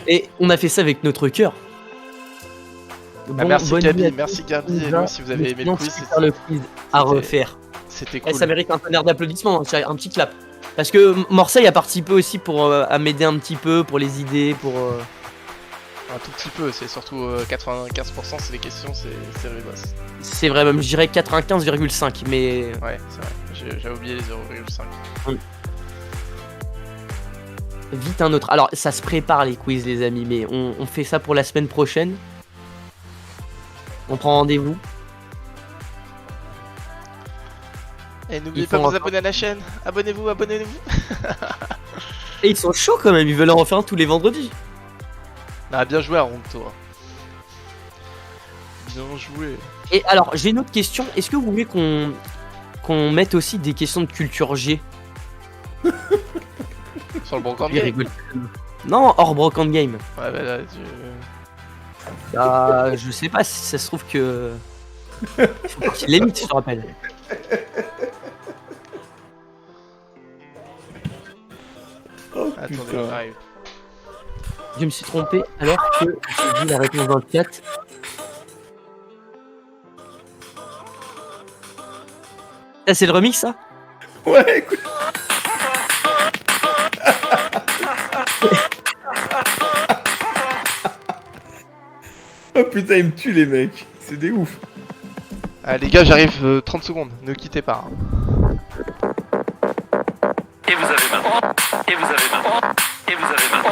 Et on a fait ça avec notre cœur. Ah, merci bonne Gabi, nuit à merci tous. Gabi et Lou si vous avez aimé le quiz. Faire le quiz à refaire. C'était Eh, cool. ça mérite un tonnerre d'applaudissements, un petit clap. Parce que Morseille a participé aussi pour à m'aider un petit peu pour les idées, pour. Un tout petit peu, c'est surtout 95% c'est les questions, c'est Ribos. C'est vrai, même je dirais 95,5, mais. Ouais, c'est vrai, j'ai oublié les 0,5. Vite un autre. Alors, ça se prépare les quiz, les amis, mais on fait ça pour la semaine prochaine. On prend rendez-vous. Et n'oubliez Ils pas de font vous abonner à la chaîne. Abonnez-vous, abonnez-vous. Et ils sont chauds quand même, ils veulent en refaire un tous les vendredis. Ah, bien joué Aronto. Bien joué. Et alors, j'ai une autre question. Est-ce que vous voulez qu'on mette aussi des questions de culture G? Sur le Broken Il Game. rigole. Non, hors Broken Game. Ouais, bah là, Je sais pas si ça se trouve que. Faut qu'il limite, je te rappelle. Oh Attendez, putain. j'arrive. Je me suis trompé alors que j'ai vu la réponse dans le chat. Ça, c'est le remix, ça? Ouais, écoute. Oh putain, ils me tuent les mecs. C'est des ouf. Ah, les gars, j'arrive 30 secondes, ne quittez pas. Hein. Et vous avez main. Et vous avez main. Et vous avez main.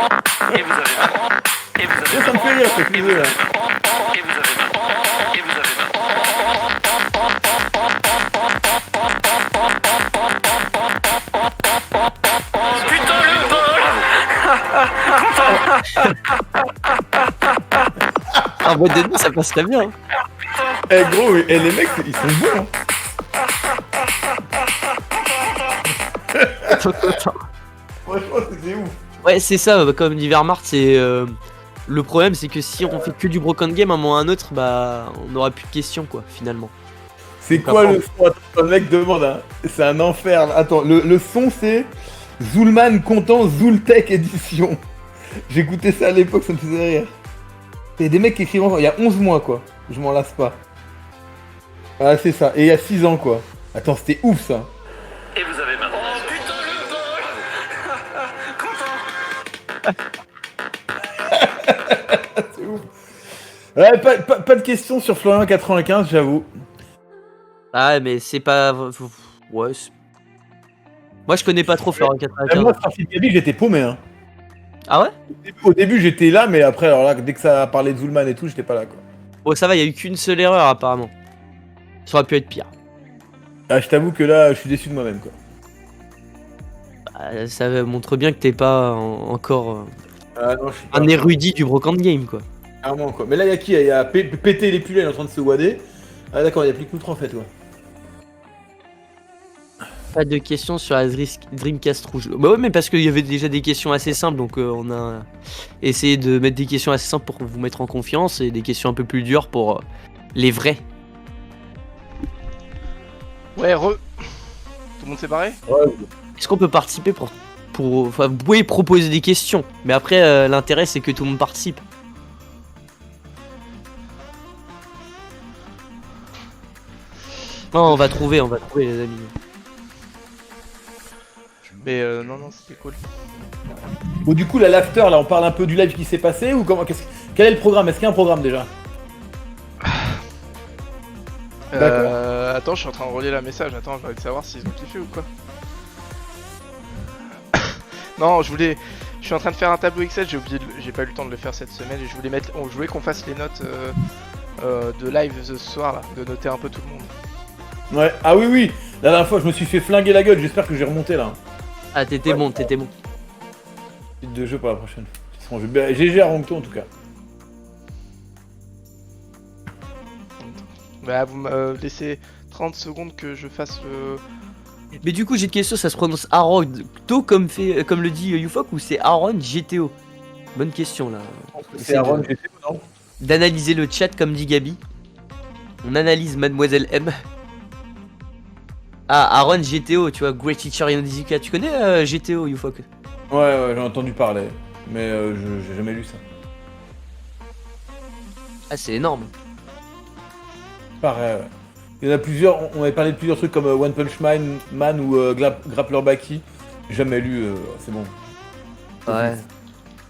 Et vous avez main. Et vous avez Ça me fait rire ce que là. Et vous avez main. Et vous avez main. Putain, le bol. En mode de nuit, ça passe très bien. Hein. Eh gros, et les mecs, ils sont bons. Hein. Franchement, c'était ouf. Ouais, c'est ça, comme dit Vermart, c'est. Le problème, c'est que si on fait que du broken game à un moment ou à un autre, bah. On n'aura plus de questions, quoi, finalement. C'est quoi le son? Attends, le mec demande, hein. C'est un enfer. Là. Attends, le son c'est Zulman content Zultech édition. J'écoutais ça à l'époque, ça me faisait rire. Il y a des mecs qui écrivent encore, il y a 11 mois quoi. Je m'en lasse pas. Ah c'est ça, et il y a 6 ans quoi. Attends, c'était ouf ça. Et vous avez main. Putain, le bol. Content. C'est ouf. Ouais, pas de questions sur Florian 95, j'avoue. Ah, mais c'est pas. Ouais. Moi, je connais pas trop Florian Moi, 95. sur Phil Gaby, j'étais paumé. Hein. Ah ouais? Au début, j'étais là, mais après, alors là, dès que ça a parlé de Zulman et tout, j'étais pas là quoi. Oh, ça va, il y a eu qu'une seule erreur, apparemment. Ça aurait pu être pire. Ah, je t'avoue que là, je suis déçu de moi-même quoi. Ah, ça montre bien que t'es pas encore Ah non, je suis pas. un érudit du broken game, quoi. Clairement quoi. Mais là, il y a qui? Il y a pété les pulls, il est en train de se wader. Ah d'accord, il y a plus que nous trois en fait, ouais. Pas de questions sur la Dreamcast rouge. Bah ouais, mais parce qu'il y avait déjà des questions assez simples, donc on a essayé de mettre des questions assez simples pour vous mettre en confiance et des questions un peu plus dures pour les vrais. Ouais, Tout le monde s'est barré? Est-ce qu'on peut participer enfin, vous pouvez proposer des questions, mais après l'intérêt c'est que tout le monde participe. Non, on va trouver les amis. Mais non, c'était cool. Bon, du coup, là, l'after, là, on parle un peu du live qui s'est passé ou comment quel est le programme? Est-ce qu'il y a un programme déjà? Attends, je suis en train de relire la message. Attends, j'ai envie de savoir s'ils ont kiffé ou quoi. Non, je suis en train de faire un tableau Excel. J'ai pas eu le temps de le faire cette semaine. Et je voulais qu'on fasse les notes de live ce soir là, de noter un peu tout le monde. Ouais, ah oui, oui. La dernière fois, je me suis fait flinguer la gueule. J'espère que j'ai remonté là. Ah, t'étais bon. Titre de jeu pour la prochaine. GG à Ronto en tout cas. Bah, vous me laissez 30 secondes que je fasse le. Mais du coup, j'ai une question, ça se prononce Aaron To comme le dit Ufok ou c'est Aaron GTO? Bonne question là. C'est Aaron GTO, non? D'analyser le chat comme dit Gabi. On analyse Mademoiselle M. Ah, Aaron GTO, tu vois, Great Teacher Yondizuka. Tu connais GTO, Ufok? Ouais, j'en ai entendu parler. Mais j'ai jamais lu ça. Ah, c'est énorme. Pareil, ouais. Il y en a plusieurs, on avait parlé de plusieurs trucs comme One Punch Man ou Grappler Baki. Jamais lu, c'est bon. Ouais.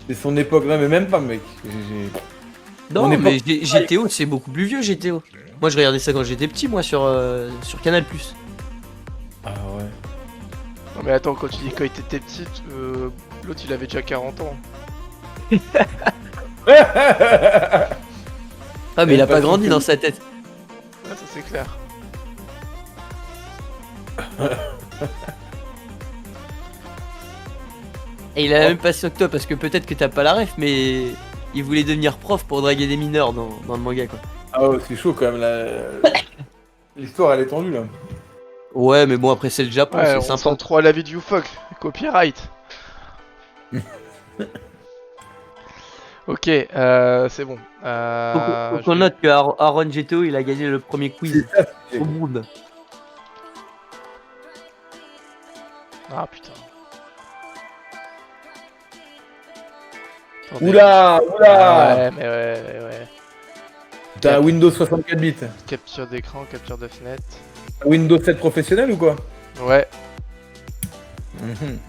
C'est son époque, là, mais même pas, mec. Non, On mais est GTO, c'est beaucoup plus vieux, GTO. Moi, je regardais ça quand j'étais petit, moi, sur Canal+. Ah ouais. Non, mais attends, quand tu dis quand il était petit, l'autre il avait déjà 40 ans. Ah, mais il a pas grandi dans sa tête. Ouais, ça c'est clair. Et il a la même passion que toi, parce que peut-être que t'as pas la ref, mais il voulait devenir prof pour draguer des mineurs dans le manga, quoi. Ah ouais, c'est chaud quand même, là. L'histoire, elle est tendue, là. Ouais, mais bon, après, c'est le Japon, Ouais, c'est on sympa. sent trop à la vie du Ufok. Copyright. Ok, c'est bon. Faut Je qu'on vais- note que Aaron GTO il a gagné le premier quiz C'est ça, c'est- au monde. Ah putain. Attendez. Oula, Ah oula. ouais, mais ouais. T'as un Windows 64 bits. Capture d'écran, capture de fenêtre. Windows 7 professionnel ou quoi? Ouais. Mhm.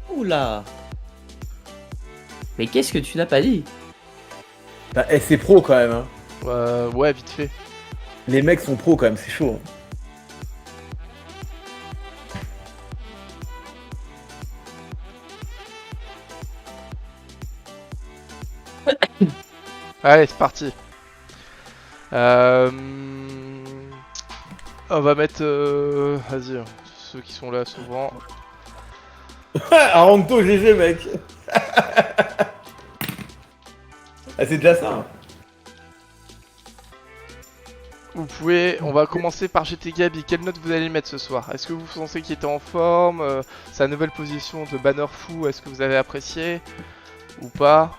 Oula. Mais qu'est-ce que tu n'as pas dit? Bah, c'est pro quand même. Hein. Ouais, vite fait. Les mecs sont pros quand même, c'est chaud. Hein. Allez, c'est parti. On va mettre... Vas-y, ceux qui sont là souvent. Aranto GG mec. Ah, c'est déjà ça. Hein. Vous pouvez... On va commencer par GT Gabi. Quelle note vous allez mettre ce soir? Est-ce que vous pensez qu'il était en forme? Sa nouvelle position de banner fou, est-ce que vous avez apprécié? Ou pas?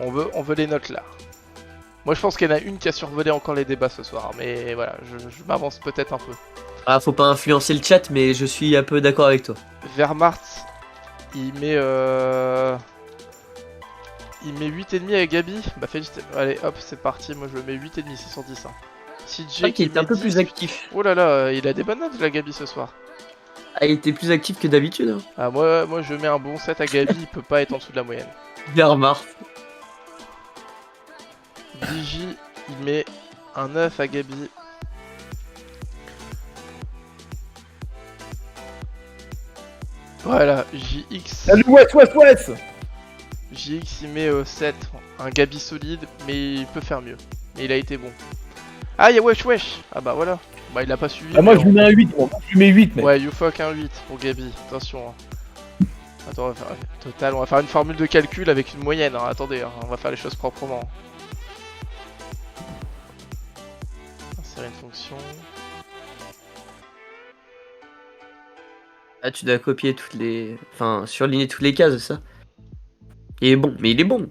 On veut les notes là. Moi je pense qu'il y en a une qui a survolé encore les débats ce soir. Mais voilà, je m'avance peut-être un peu. Ah, faut pas influencer le chat, mais je suis un peu d'accord avec toi. Vermart, il met... Il met 8,5 à Gabi. Bah félicitations. Allez hop, c'est parti. Moi je le mets 8,5, c'est sur 10. Hein. C'est CJ vrai qu'il qui était un met peu 10. plus actif. Oh là là, il a des bonnes notes la Gabi ce soir. Ah, il était plus actif que d'habitude. Hein. Ah, moi je mets un bon 7 à Gabi, il peut pas être en dessous de la moyenne. Bien remarque. Digi, il met un 9 à Gabi. Voilà, JX. Salut Wes. JX il met 7. Un Gabi solide, mais il peut faire mieux. Mais il a été bon. Ah, y'a Wesh. Ah bah voilà. Bah il a pas suivi. Ah, moi mais je lui mets un 8, moi. Je lui mets 8 mec. Ouais, YouFuck un 8 pour Gabi, attention. Hein. Attends, on va faire... Total, on va faire une formule de calcul avec une moyenne, hein. Attendez, hein. On va faire les choses proprement. Insérer une fonction. Ah, tu dois copier toutes les... Enfin, surligner toutes les cases, ça. Il est bon, mais il est bon.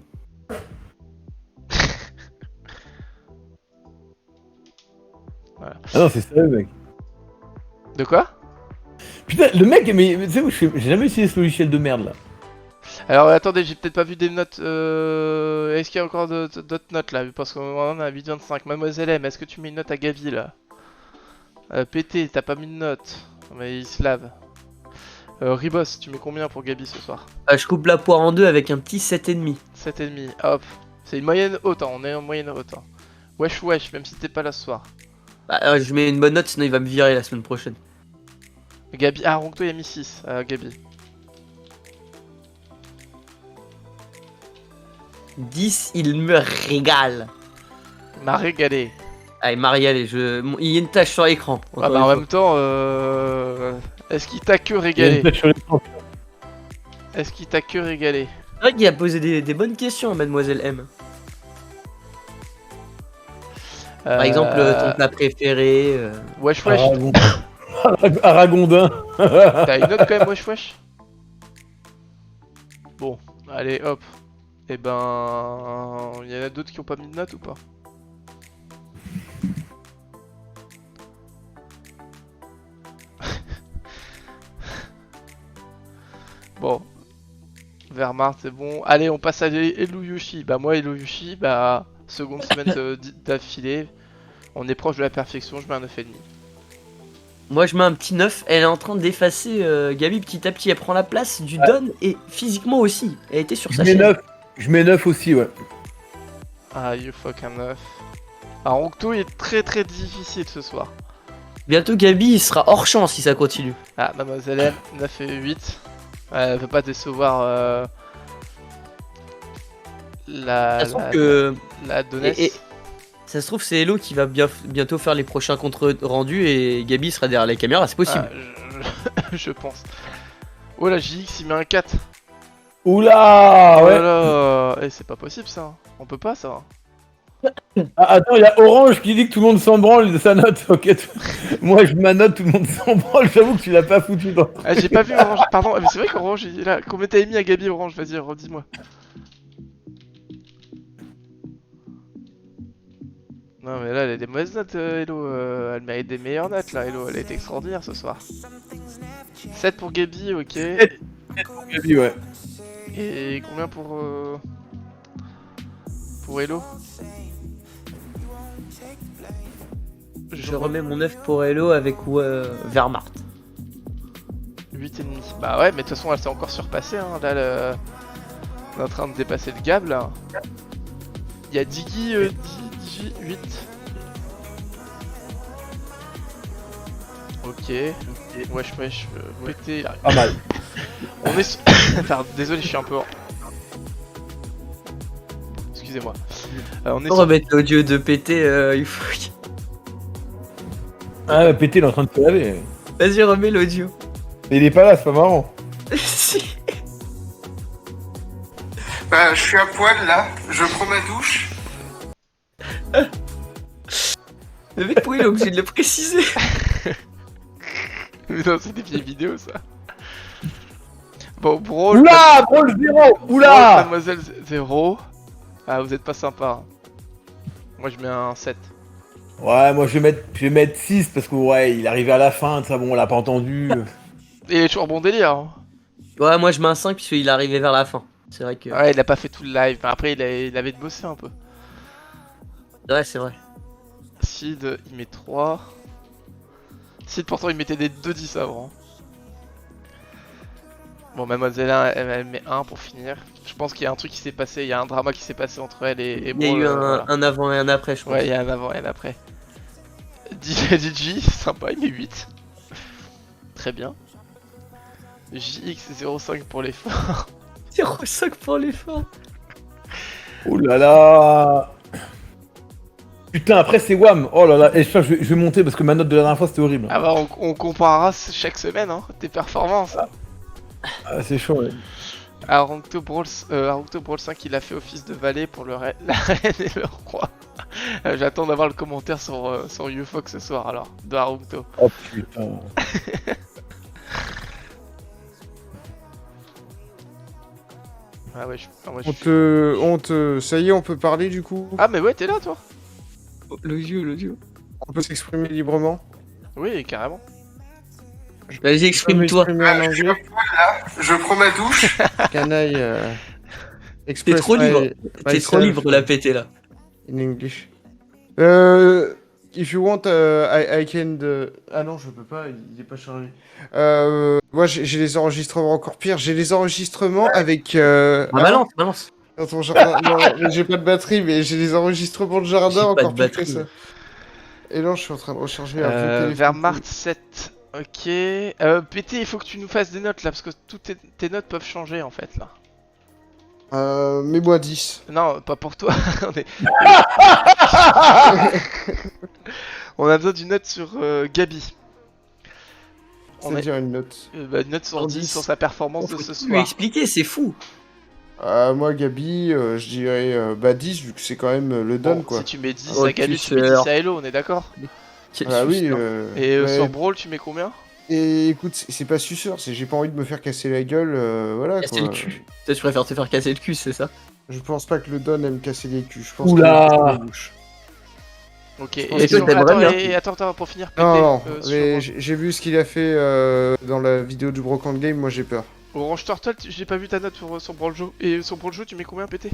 Voilà. Ah non, c'est sérieux mec. De quoi? Putain, le mec, mais tu sais, j'ai jamais essayé ce logiciel de merde là. Alors attendez, j'ai peut-être pas vu des notes. Est-ce qu'il y a encore d'autres notes là? Parce qu'on a 8,25. Mademoiselle M, est-ce que tu mets une note à Gavi là? PT, t'as pas mis de note. Mais il se lave. Ribos, tu mets combien pour Gabi ce soir? Ah, je coupe la poire en deux avec un petit 7,5. 7,5. Hop. C'est une moyenne haute, hein. On est en moyenne haute. Hein. Wesh, même si t'es pas là ce soir. Bah, je mets une bonne note, sinon il va me virer la semaine prochaine. Gabi. Ah, Roncto, il a mis 6. Gabi. 10, il me régale. Il m'a régalé. Allez, Marielle, il y a une tâche sur l'écran. Ah bah en même temps, est-ce qu'il t'a que régalé? Est-ce qu'il t'a que régalé? C'est vrai qu'il a posé des bonnes questions à Mademoiselle M. Par exemple, ton plat préféré. Wesh. Aragondin. T'as une note quand même, wesh. Bon, allez, hop. Et ben... Il y en a d'autres qui ont pas mis de note ou pas? Bon. Vermart, c'est bon. Allez, on passe à Eluyushi. Bah moi, Eluyushi, bah... Seconde semaine d'affilée. On est proche de la perfection, je mets un 9,5. Moi, je mets un petit 9. Elle est en train d'effacer Gabi petit à petit. Elle prend la place du Don et physiquement aussi. Elle était sur sa chaîne. Je mets 9 aussi, ouais. Ah, you fuck un 9. Ah, Roncto il est très difficile ce soir. Bientôt, Gabi, il sera hors champ si ça continue. Ah, Mademoiselle M, 9 et 8. Elle veut pas décevoir la Donesse. Et ça se trouve, c'est Hello qui va bientôt faire les prochains comptes rendus et Gabi sera derrière la caméra, c'est possible. Je pense. Oh là, JX il met un 4. Oula, Oh ouais. là là. Eh, c'est pas possible ça. On peut pas ça. Ah, attends, il y a Orange qui dit que tout le monde s'en branle de sa note. Ok, moi je ma note, tout le monde s'en branle. J'avoue que tu l'as pas foutu dans. Ah, j'ai pas vu Orange. Pardon, mais c'est vrai qu'Orange, il est là. Combien t'avais mis à Gabi Orange? Vas-y, redis-moi. Non, mais là, elle a des mauvaises notes, Hello. Elle mérite des meilleures notes, là, Hello. Elle a été extraordinaire ce soir. 7 pour Gabi, ok. Gabi, ouais. Et combien pour Hello? Je remets mon 9 pour Hello avec Wehrmacht. 8,5. Bah ouais, mais de toute façon, elle s'est encore surpassée. Hein. Là, on est en train de dépasser le gap, là. Il y a Diggy, 8. Ok. Wesh, pété, là. Pas mal. On est sur... Enfin, désolé, je suis un peu... Excusez-moi. On est Pour sur... remettre l'audio de PT, il faut... Ah, pété, il est en train de se laver. Vas-y, remets l'audio. Mais il est pas là, c'est pas marrant. Si. Bah, je suis à poil là, je prends ma douche. Le mec, pourquoi il est obligé de le préciser? Mais non, c'est des vieilles vidéos, ça. Bon, Brawl... Oula, Brawl 0. Brawl, Oula. Mademoiselle 0. Ah, vous êtes pas sympa. Hein. Moi, je mets un 7. Ouais, moi je vais mettre 6 parce que ouais, il est arrivé à la fin, ça bon, on l'a pas entendu. Et il est toujours bon délire. Hein. Ouais, moi je mets un 5 puisqu'il est arrivé vers la fin. C'est vrai que... Ouais, il a pas fait tout le live. Mais après, il avait de bosser un peu. Ouais, c'est vrai. Sid, il met 3. Sid, pourtant, il mettait des 2-10 avant. Bon, Mademoiselle 1, elle met 1 pour finir. Je pense qu'il y a un truc qui s'est passé. Il y a un drama qui s'est passé entre elle et Il y a Brawl, eu voilà. un avant et un après, je pense. Ouais, il y a un avant et un après. DJ, sympa, il met 8. Très bien. JX05 pour l'effort. 0,5 pour l'effort. Oh là là. Putain, après c'est Wham. Oh là là, et je vais monter parce que ma note de la dernière fois c'était horrible. Ah bah, on comparera chaque semaine, hein, tes performances. Ah, c'est chaud, ouais. Arongto Brawl 5, il a fait office de valet pour la reine et le roi. J'attends d'avoir le commentaire sur UFOX ce soir alors, de Arongto. Oh putain. Ah ouais, Ça y est, on peut parler du coup. Ah mais ouais, t'es là toi. L'audio. On peut s'exprimer librement. Oui, carrément. Vas-y, exprime-toi. Je peux m'exprimer en anglais. Je prends ma douche. Canaille. T'es Express trop libre. T'es trop myself libre la pété là. In English. If you want, I can. Ah non, je peux pas, il est pas chargé. Moi, j'ai les enregistrements encore pire. J'ai les enregistrements avec. Balance. Dans ton jardin. Non, mais j'ai pas de batterie, mais j'ai les enregistrements de jardin J'ai pas encore de pire que batterie. ça. Et là, je suis en train de recharger un vieux téléphone. Wehrmacht 7. Ok. PT, il faut que tu nous fasses des notes là, parce que toutes tes notes peuvent changer en fait là. Mets-moi 10. Non, pas pour toi. On a besoin d'une note sur Gabi. C'est-à-dire une note. Une note sur 10 sur sa performance de ce Lui soir. expliquer, c'est fou. Moi, Gabi, je dirais 10, vu que c'est quand même le don, Bon, quoi. si tu mets 10 Oh, à Gabi, tu mets 10 à Hello, on est d'accord? Ah oui, Et ouais. sur Brawl, tu mets combien? Et écoute, c'est pas suceur, j'ai pas envie de me faire casser la gueule, voilà Casser quoi. le cul. Toi, tu préfères te faire casser le cul, c'est ça? Je pense pas que le Don aime casser les culs, je pense Oula. qu'il aime casser les bouches. Ok, pense et que sur... t'aimerais bien. attends, pour finir, PT, Non, sur mais j'ai vu ce qu'il a fait dans la vidéo du Brocante Game, moi j'ai peur. Orange Turtle, j'ai pas vu ta note sur Brawl Joe. Et sur Brawl Joe, tu mets combien, PT?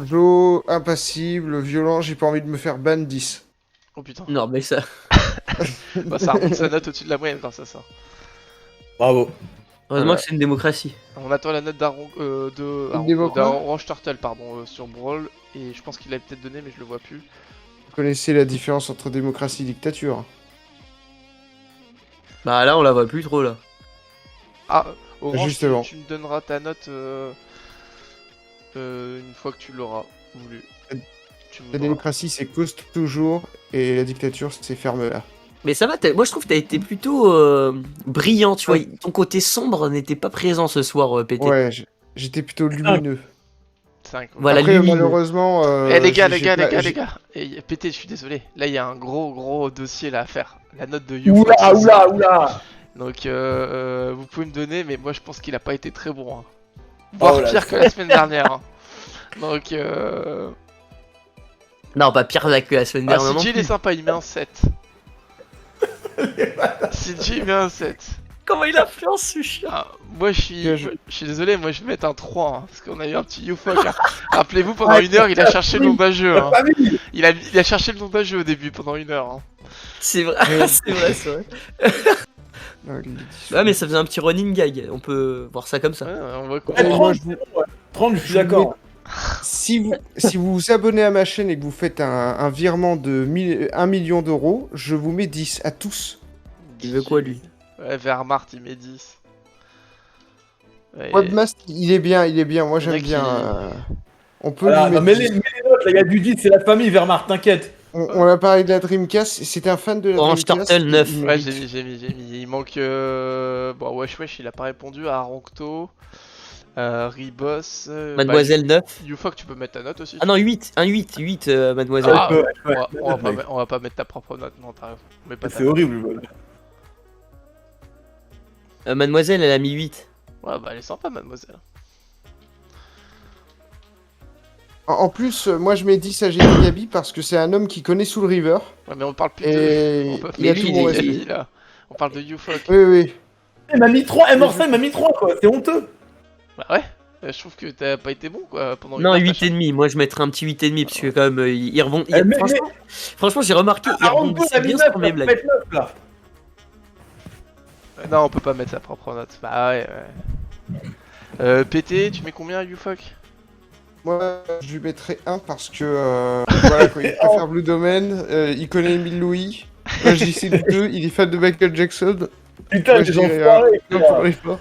Joe, impassible, violent, j'ai pas envie de me faire ban 10. Oh putain. Non, mais ça. Bah, ça remonte sa note au-dessus de la moyenne grâce à ça. Bravo. Heureusement que c'est une démocratie. On attend la note d'Orange Turtle, pardon, sur Brawl. Et je pense qu'il l'avait peut-être donné, mais je le vois plus. Vous connaissez la différence entre démocratie et dictature? Bah là, on la voit plus trop là. Ah, Orange, Justement. tu me donneras ta note une fois que tu l'auras voulu. Tu me La donneras. démocratie c'est coste toujours, et la dictature c'est ferme là. Mais ça va, moi je trouve que t'as été plutôt brillant, tu vois. Ton côté sombre n'était pas présent ce soir, PT. Ouais, j'étais plutôt lumineux. 5. Voilà, Après, lumineux. malheureusement. Eh les gars, j'ai- les gars, j'ai les pas- gars, j'ai- les gars. Et pété, je suis désolé. Là, il y a un gros dossier là à faire. La note de Oula, YouFox. oula, oula. Donc, vous pouvez me donner, mais moi je pense qu'il a pas été très bon. Hein. Voire Oh là, pire que la semaine dernière. Hein. Donc, Non, pas pire là que la semaine ah, dernière. non CJ il est plus. sympa, il met un 7. CJ il met un 7. Comment il influence ce chien? Ah, moi Que je- je suis désolé, moi je vais mettre un 3. Hein, parce qu'on a eu un petit YouFoc. Hein. Rappelez-vous, pendant une heure, il a cherché le nom d'un jeu. Hein. Il a cherché le nom d'un jeu au début, pendant une heure. Hein. C'est vrai, c'est vrai, c'est vrai. Non, il est Ouais, Ah, mais ça faisait un petit running gag. On peut voir ça comme ça. Ouais, on va Eh, moi, 30, je- 30, je suis d'accord. Si vous vous abonnez à ma chaîne et que vous faites un virement de 1 million d'euros, je vous mets 10 à tous. Il veut quoi, lui? Ouais, Wehrmacht, il met 10. Ouais, Webmast, il est bien. Moi, Le j'aime mec, bien. il- On peut Voilà, lui non, mettre mets 10. les notes, là, il y a du 10, c'est la famille, Wehrmacht, t'inquiète. On a parlé de la Dreamcast. C'était un fan de la Orange Dreamcast. Turtle, 9. il Ouais, mérite. j'ai mis. Il manque. Bon, Wesh, il a pas répondu à Aroncto. Ribos. Mademoiselle 9. YouFoc, tu peux mettre ta note aussi. Ah non, 8. Un 8, mademoiselle. Ah, Ouais, on, va, mec. on va pas mettre ta propre note, non, t'as raison. Mais pas ta C'est note. horrible. Mademoiselle, elle a mis 8. Ouais, bah elle est sympa, mademoiselle. En plus, moi, je mets 10 à GT Gabi parce que c'est un homme qui connaît Soul River. Ouais, mais on parle plus de. Et On peut... il a Mais tout lui, mon il respect. dit, là. On parle de YouFoc. Oui, oui. Il m'a mis 3, Morsa, il m'a mis 3, quoi, c'est honteux. Bah ouais. Je trouve que t'as pas été bon, quoi, pendant une Non, heure, 8,5. Moi, je mettrais un petit 8,5 parce que quand même, il rebondit. Mais- Franchement, j'ai remarqué, il Aroncto, rebondissait il a mis bien 9, sur mes là, blagues. mettre 9, là. Non, on peut pas mettre sa propre note. Bah ouais, PT, tu mets combien à YouFoc? Moi, je lui mettrais 1 parce que voilà, quoi, il préfère Blue Domain, il connaît Emile Louis. Moi, je dis c'est les deux, il est fan de Michael Jackson. Putain, Moi, j'ai je dirais enfoiré, un quoi. pour l'effort.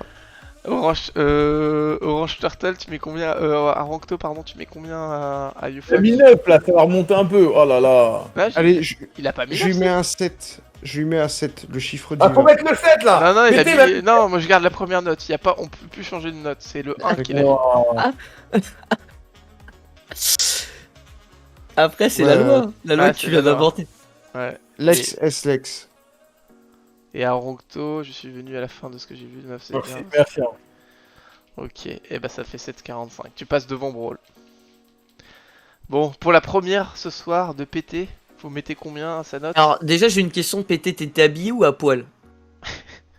Orange Turtle, tu mets combien Aroncto, pardon, tu mets combien à Il a YouFoc? mis 9, là, ça va remonter un peu. Oh là là. Ouais, Allez, il a pas mis je lui neuf, mets un 7. Je lui mets un 7, le chiffre Ah, faut divin. mettre le 7, là. Non, non, il a Mettez mis... Non, moi je garde la première note. Y a pas... On peut plus changer de note. C'est le 1 qu'il a mis. Oh. Après, c'est Ouais. la loi. La loi Ouais, que tu c'est viens la loi. d'inventer. Ouais. Lex S Lex. Et à Aroncto, je suis venu à la fin de ce que j'ai vu. 9, c'est Merci, bien. merci. Ok, et bah ça fait 7,45. Tu passes devant Brawl. Bon, pour la première ce soir de PT, vous mettez combien à sa note? Alors, déjà, j'ai une question. Pété, t'étais habillé ou à poil?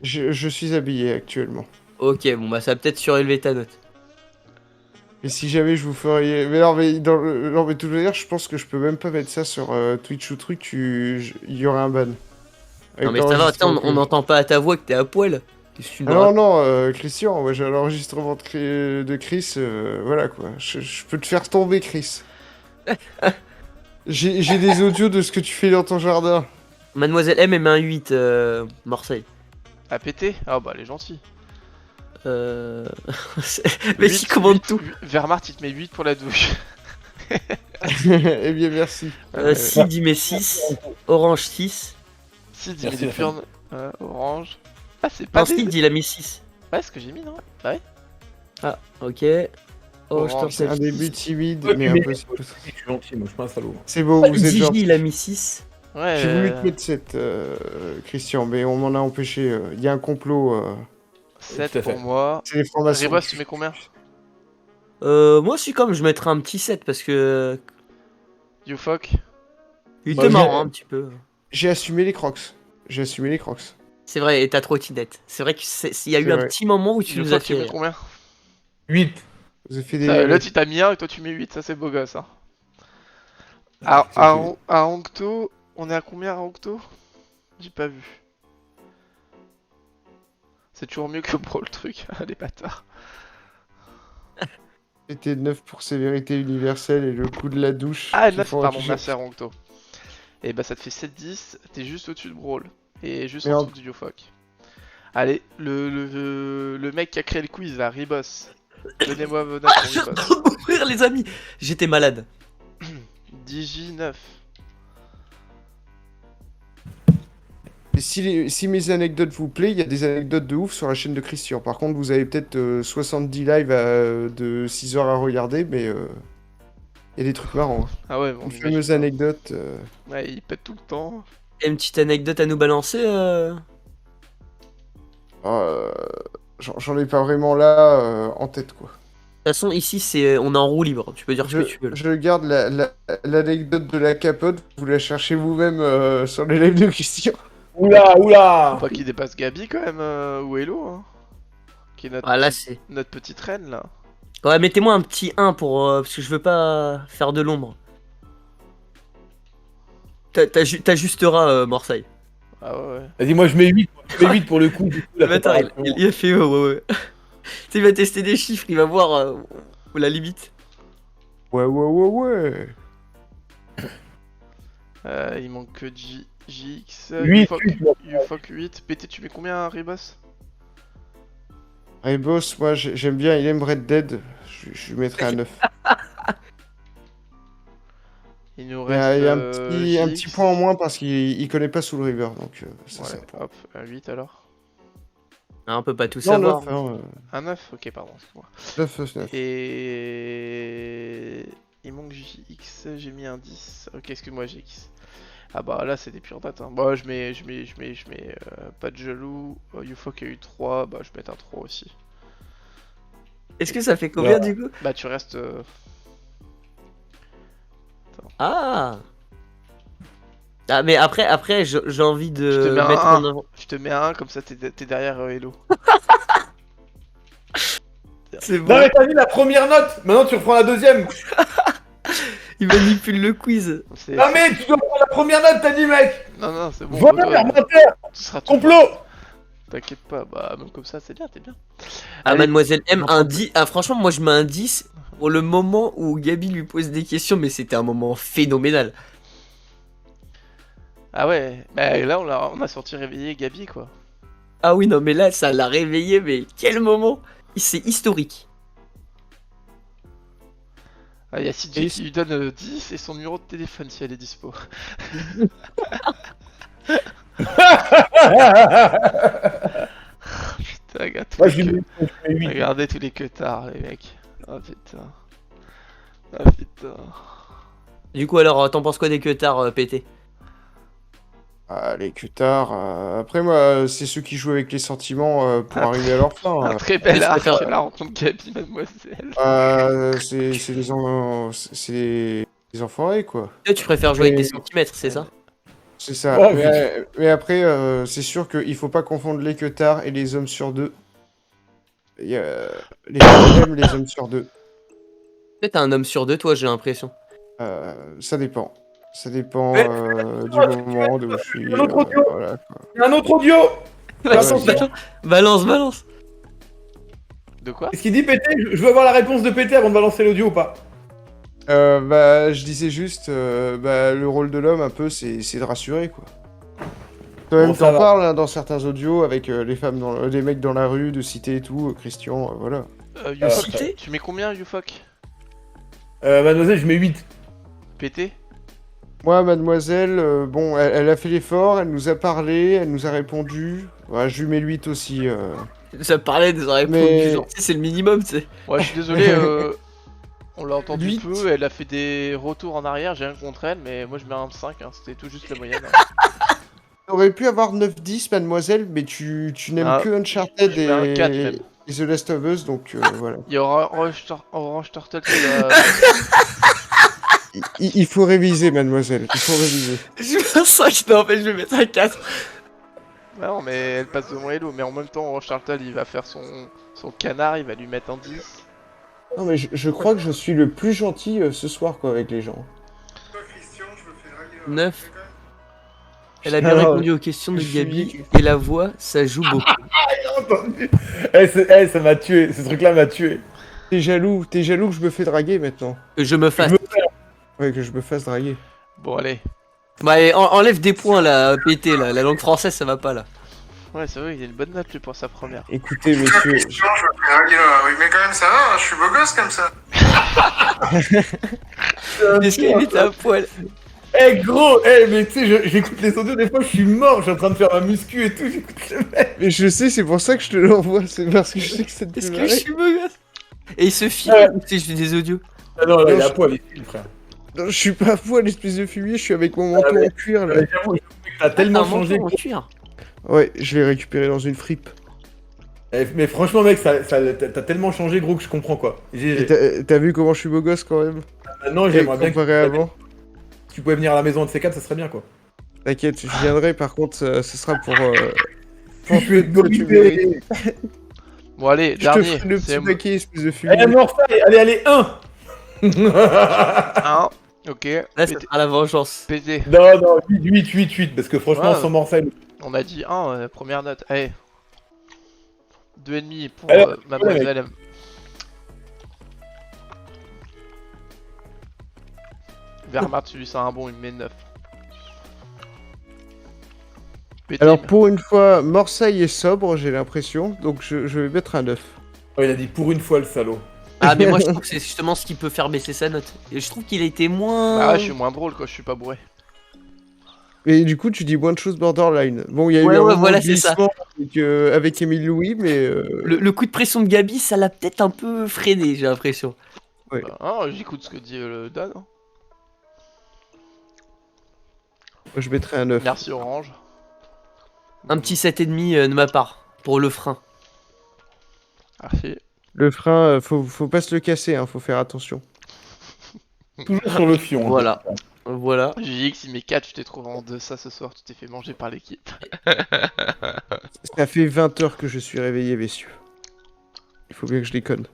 Je suis habillé actuellement. Ok, bon, bah, ça va peut-être surélever ta note. Et si jamais je vous ferais... Mais non, mais, non, mais tout de dire, je pense que je peux même pas mettre ça sur Twitch ou truc, il y aurait un ban. Non, mais ça va, attends, on n'entend pas à ta voix que t'es à poil. Qu'est-ce que tu nous Ah non, racontes? non, Christian, moi j'ai un enregistrement de Chris, voilà quoi. Je peux te faire tomber, Chris. J'ai des audios de ce que tu fais dans ton jardin. Mademoiselle M, elle met un 8, Marseille. À PT? Ah bah elle est gentille. Mais 8, qui commande tout. Wehrmacht, il te met 8 pour la douche. Eh bien, merci. Sid, il met 6. Orange, 6. Sid, il met Merci, des la purnes orange. Ah, c'est pas Non, des... Sid, il a mis 6. Ouais, ce que j'ai mis, non? Bah ouais. Ah, ok. Oh, je Orange, C'est un t'en début timide, Ouais, mais mais- un peu... Je suis gentil, moi, je suis pas un salaud. C'est beau, vous êtes Gigi, gentil. il a mis 6. Ouais, J'ai voulu te mettre 7, Christian, mais on m'en a empêché. Il y a un complot. 7 Tout à fait. pour moi. C'est les formations. Ribos, tu mets combien? Moi aussi, comme je mettrais un petit 7 parce que. YouFoc? Il Bah, était j'ai- marrant un petit peu. J'ai assumé les crocs. J'ai assumé les crocs. C'est vrai, et ta trottinette. C'est vrai qu'il y a eu C'est un vrai. petit moment où tu nous as YouFoc, tu fait mets rire. combien? 8. Vous avez fait des. Là, tu t'as mis 1 et toi tu mets 8, ça c'est beau gosse. Hein. Ah, À Aroncto, on est à combien à Aroncto? J'ai pas vu. C'est toujours mieux que Brawl le truc, les bâtards. C'était 9 pour sévérité universelle et le coup de la douche. Ah, qui 9, font pardon, réfléchir. merci Aroncto. Et bah ça te fait 7-10, t'es juste au-dessus de Brawl. Et juste Mais en en- dessous du YouFoc. Allez, le mec qui a créé le quiz là, Ribos. Donnez-moi vos notes Ah, pour je suis en Ribos. train de mourir, les amis. J'étais malade. Digi 9. Et si mes anecdotes vous plaisent, il y a des anecdotes de ouf sur la chaîne de Christian. Par contre, vous avez peut-être 70 lives de 6 heures à regarder, mais il y a des trucs marrants. Ah ouais, bon, Une j'imagine fameuse pas. anecdote. Ouais, il pète tout le temps. Et une petite anecdote à nous balancer euh, J'en ai pas vraiment là en tête, quoi. De toute façon, ici, on est en roue libre. Tu peux dire ce que tu veux. Je garde l'anecdote de la capote, vous la cherchez vous-même sur les lives de Christian. Oula, oula. Pas qu'il dépasse Gabi quand même, ou Hello, hein. Qui est notre, Ah, là, c'est. notre petite reine là. Ouais, mettez-moi un petit 1 parce que je veux pas faire de l'ombre. T'ajusteras, Marseille. Ah ouais, ouais. Vas-y, moi je mets 8. Je mets 8 pour le coup. Du coup, la Le bâtard, préparation. il a fait ouais. Tu sais, il va tester des chiffres, il va voir la limite. Ouais. Il manque que JX. 8, Ufok 8. PT, tu mets combien, Ribos? Hey boss, moi j'aime bien, il aime Red Dead, je lui mettrais un 9. Il nous Il y a reste. un JX. petit point en moins parce qu'il connaît pas Soul River, donc ça Ouais, c'est un point. hop, un 8 alors. Ah, on peut pas tout Non, savoir. 9, hein, Un 9, ok, pardon, excuse-moi. 9. Et. Il manque JX, j'ai mis un 10. Ok, excuse-moi, JX. Ah bah là, c'est des pures dates. Hein. Bah, je mets pas de jaloux. Ufok a eu 3, bah, je vais mettre un 3 aussi. Est-ce que ça fait combien du coup? Bah, tu restes. Ah Ah, mais après j'ai envie Je te de mets un mettre 1. en avant. Je te mets un 1, comme ça, t'es derrière Hello. C'est Non, bon, mais t'as mis la première note. Maintenant, tu reprends la deuxième. il manipule le quiz. C'est- Non, mais tu dois prendre la première note, t'as dit, mec. Non, non, c'est bon. Voleur, Bodo, menteur, tu seras tout. complot. T'inquiète pas, bah, même comme ça, c'est bien, t'es bien. Ah, Allez. Mademoiselle M, un 10. Ah, franchement, moi je mets un 10 pour le moment où Gabi lui pose des questions, mais c'était un moment phénoménal. Ah ouais, bah là, on a sorti réveiller Gabi, quoi. Ah oui, non, mais là, ça l'a réveillé, mais quel moment! C'est historique. Ah, y a CJ qui lui donne 10 et son numéro de téléphone si elle est dispo. Putain, regarde tous Moi, les je lui que- mets 8. Regardez tous les queutards, les mecs. Oh putain. Oh putain. Du coup, alors, t'en penses quoi des queutards pétés? Ah, les cutards, après moi, c'est ceux qui jouent avec les sentiments pour arriver à leur fin. Un très bel je arc, préfère- la rencontre Gabi, mademoiselle. C'est des enfoirés, quoi. Toi, tu préfères jouer avec Mais- des centimètres, c'est ça? C'est ça. Oh, Mais après, c'est sûr qu'il faut pas confondre les queutards et les hommes sur deux. Les femmes aiment les hommes sur deux. Peut-être un homme sur deux, toi, j'ai l'impression. Ça dépend. Ça dépend Mais- du moment de où je suis. Un autre audio. Voilà, quoi. Il y a un autre audio. Attention. Balance. De quoi? Est-ce qu'il dit pété? Je veux avoir la réponse de pété avant de balancer l'audio ou pas? Bah, je disais juste, le rôle de l'homme, un peu, c'est de rassurer, quoi. Toi-même, Bon, ça t'en va. parles hein, dans certains audios avec les femmes, les mecs dans la rue, de cité et tout, Christian, voilà. Ufok, Cité tu mets combien, Ufok? Mademoiselle, je mets 8. PT? Moi, mademoiselle, bon, elle a fait l'effort, elle nous a parlé, elle nous a répondu. Ouais, je lui mets le 8 aussi. Ça parlait des réponses Mais- du genre, tu sais, c'est le minimum, tu sais. Ouais, je suis désolé, on l'a entendu Huit. peu, elle a fait des retours en arrière, j'ai rien contre elle, mais moi je mets un 5, hein, c'était tout juste la moyenne. Hein. T'aurais pu avoir 9-10, mademoiselle, mais tu n'aimes Ah, que Uncharted je mets un 4 même. et The Last of Us, donc voilà. Il y aura Orange Turtle qui va... Il faut réviser, mademoiselle, il faut réviser. Je mets un 5, non, mais je vais mettre un 4. Non, mais elle passe devant Hello, mais en même temps, Orange Turtle il va faire son canard, il va lui mettre un 10. Non, mais je crois que je suis le plus gentil ce soir, quoi, avec les gens. 9. Elle a bien Alors, répondu aux questions de je suis- Gabi, et la voix, ça joue beaucoup. Entendu. Ça m'a tué. Ce truc-là m'a tué. T'es jaloux que je me fais draguer maintenant. Que je me fasse. Ouais, que je me fasse draguer. Bon, allez. Bah, et enlève des points là, pété là. La langue française, ça va pas là. Ouais, c'est vrai, il a une bonne note lui pour sa première. Écoutez, messieurs, Je me fais draguer là. Oui, mais quand même, ça va, je suis beau gosse comme ça. Est-ce qu'il était à poil? Eh gros, mais tu sais, j'écoute les audios, des fois je suis mort, je suis en train de faire ma muscu et tout, j'écoute le mec. Mais je sais, c'est pour ça que je te l'envoie, c'est parce que je sais que ça te Est-ce fait que je marrer. suis beau gosse? Et il se filme Ouais. ou c'est juste des audios? Ah non, là, Non, il est à je- poil, il frère. Non, je suis pas fou à l'espèce de fumier, je suis avec mon manteau mais- en cuir là. J'avoue que t'as tellement Ah, t'as un changé. manteau en cuir. Ouais, je l'ai récupéré dans une fripe. Mais franchement, mec, t'as tellement changé, gros, que je comprends quoi. Et t'as vu comment je suis beau gosse quand même? Maintenant, Et j'aimerais bien comparé à avant. si tu pouvais venir à la maison de C4, ça serait bien quoi. T'inquiète, je viendrai, par contre, ce sera pour Je suis toi, tu mérites. Bon, allez, Je te dernier. ferai le C'est petit paquet, espèce de fumier. Allez, Morphai, allez, 1. 1. Ok. Là, ça PT. sera la vengeance. PT. Non, 8, parce que franchement, Ouais. sans Morphai, On a dit 1, première note. Allez. 2,5 pour Alors, Mademoiselle M. Wehrmacht, celui c'est un bon, il me met 9. PT, Alors pour une fois, Morseille est sobre, j'ai l'impression, donc je vais mettre un 9. Oh, il a dit pour une fois le salaud. Ah, mais moi, je trouve que c'est justement ce qui peut faire baisser sa note. Et je trouve qu'il a été moins. bah ouais, je suis moins drôle quand je suis pas bourré. Et du coup, tu dis moins de choses borderline. Bon, il y a Ouais, eu un ouais, moment voilà, de c'est ça. glissement avec Émile Louis, mais Le coup de pression de Gabi, ça l'a peut-être un peu freiné, j'ai l'impression. Ouais. Bah, hein, j'écoute ce que dit Dan. Hein. moi, je mettrais un 9. Merci Orange. Un petit 7,5 de ma part, pour le frein. Merci. Le frein, faut pas se le casser, hein, faut faire attention. Toujours sur le fion. hein. Voilà. Voilà. JX, il met 4, tu t'es trouvé en deçà ce soir, tu t'es fait manger par l'équipe. Ça fait 20 heures que je suis réveillé, messieurs. Il faut bien que je déconne.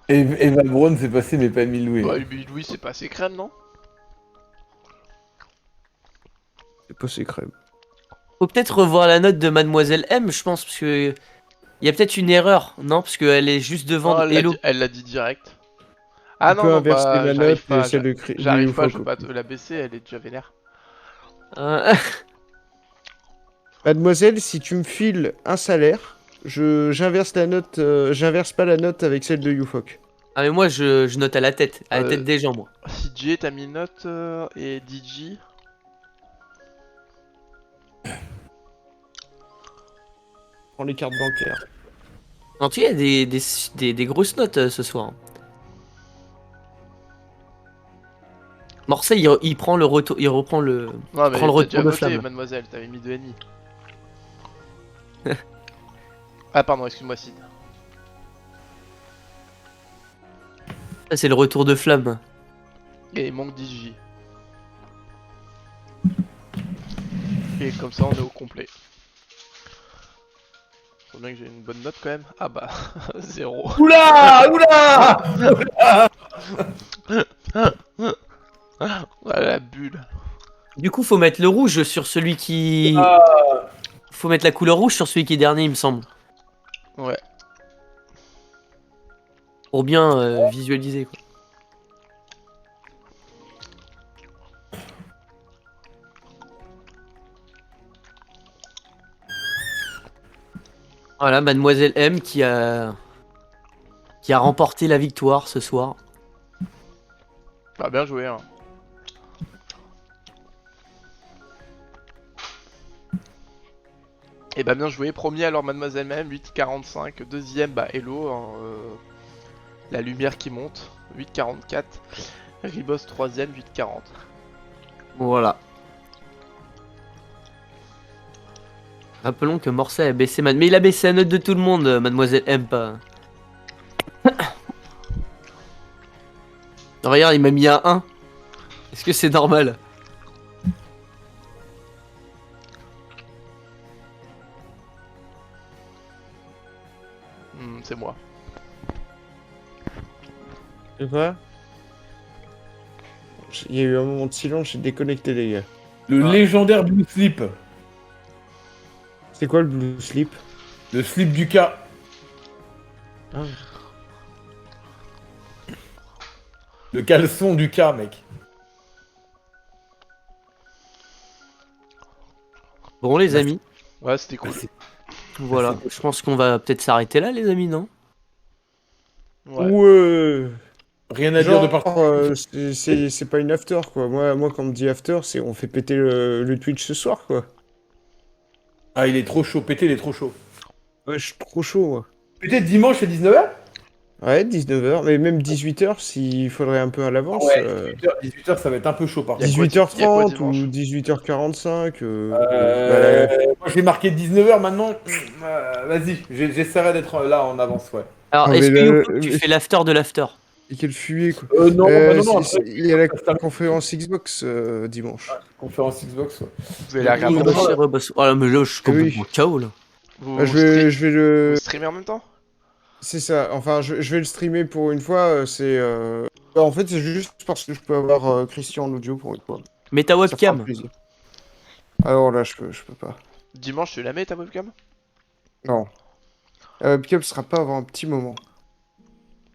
Et Valbron s'est passé, mais pas Emile Louis. Bah, Louis, c'est pas assez crème, non? C'est pas ses crèmes. Faut peut-être revoir la note de Mademoiselle M, je pense, parce que. Il y a peut-être une erreur, non? Parce qu'elle est juste devant Oh, Hello. elle l'a dit direct. Ah On non, peut non, inverser bah, ma j'arrive note pas, et celle de j'arrive pas, je veux Ufo, pas quoi. te la baisser, elle est déjà vénère. Mademoiselle, si tu me files un salaire, j'inverse la note, j'inverse pas la note avec celle de Ufok. Ah, mais moi, je note à la tête des gens, moi. CJ, t'as mis une note et DJ. Prends les cartes bancaires. En tout cas, il y a des grosses notes ce soir. Marseille, il prend le retour, il reprend le. Non, mais Prends le t'as retour déjà de voté, flamme. mademoiselle, t'avais mis 2,5. Ah, pardon, excuse-moi, Sid. Ça, c'est le retour de flamme. Et il manque DJ. Et comme ça, on est au complet. Je bien que j'ai une bonne note quand même. Ah bah, 0. Oula Voilà la bulle. Du coup, faut mettre le rouge sur celui qui. Faut mettre la couleur rouge sur celui qui est dernier, il me semble. Ouais. Pour bien visualiser, quoi. Voilà, Mademoiselle M qui a remporté la victoire ce soir. Bah, bien joué, hein. Et bah bien joué, premier alors Mademoiselle même, 8,45, deuxième bah Hello, hein, la lumière qui monte, 8,44, Ribos troisième, 8,40. Voilà. Rappelons que Morset a baissé mais il a baissé la note de tout le monde, Mademoiselle M pas. Regarde, il m'a mis un 1. Est-ce que c'est normal? C'est moi. Tu vois? Il y a eu un moment de silence, j'ai déconnecté les gars. Le légendaire Blue Slip. C'est quoi le blue slip? Le slip du cas. Le caleçon du cas, mec. Bon les amis, Ouais, c'était cool. voilà. Je pense qu'on va peut-être s'arrêter là les amis, non? Ouais. Ouais. Rien à dire de Genre, particulier. c'est pas une after, quoi. Moi, quand on me dit after, c'est on fait péter le Twitch ce soir, quoi. Ah, il est trop chaud. Pété, il est trop chaud. Ouais, je suis trop chaud, moi. Pété dimanche à 19h? Ouais, 19h, mais même 18h s'il faudrait un peu à l'avance. Ouais, 18h, ça va être un peu chaud par contre. Il y a quoi 18h30 dimanche ou 18h45. Moi j'ai marqué 19h maintenant. Vas-y, j'essaierai d'être là en avance, ouais. Alors, Ah, est-ce mais que le- Youfok, tu fais l'after de l'after? Et quel fumier, quoi. Non, bah non, non, après, Il y a la ça se termine. conférence Xbox dimanche. Conférence Xbox, ouais. Vous allez la regarder Oui, en bah, même temps. Oh là, mais là, je suis Eh oui. complètement KO là. Vous, Bah, vous je vais le. streamez en même temps? C'est ça, enfin, je vais le streamer pour une fois. Bah, en fait, c'est juste parce que je peux avoir Christian en audio pour une fois. Mets ta Ça fera webcam. plaisir. Alors là, je peux pas. Dimanche, tu la mets ta webcam? Non. La webcam sera pas avant un petit moment.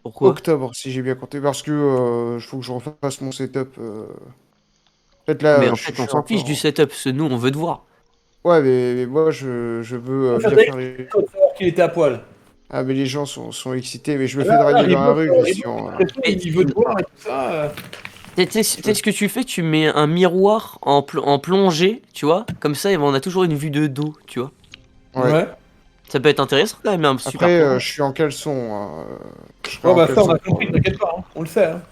Pourquoi? Octobre, si j'ai bien compté, parce que faut que je refasse mon setup. En fait, là, Mais en je fait, on suis s'en fiche encore- du setup, parce que nous, on veut te voir. Ouais, mais moi, je veux bien Faudrait- faire les. Faut savoir qu'il était à poil. Ah, mais les gens sont excités, mais je me fais Là, draguer dans la Ribot, rue, Ribot, Christian. j'ai l'impression qu'il veut te voir et tout ça. Tu sais ce que tu fais? Tu mets un miroir en plongée, tu vois? Comme ça, on a toujours une vue de dos, tu vois? Ouais. Ça peut être intéressant quand même, un super Après, plan. je suis en caleçon. Je serai Ouais, en bah ça, on caleçon. a compris, t'inquiète pas, hein. On le sait, hein.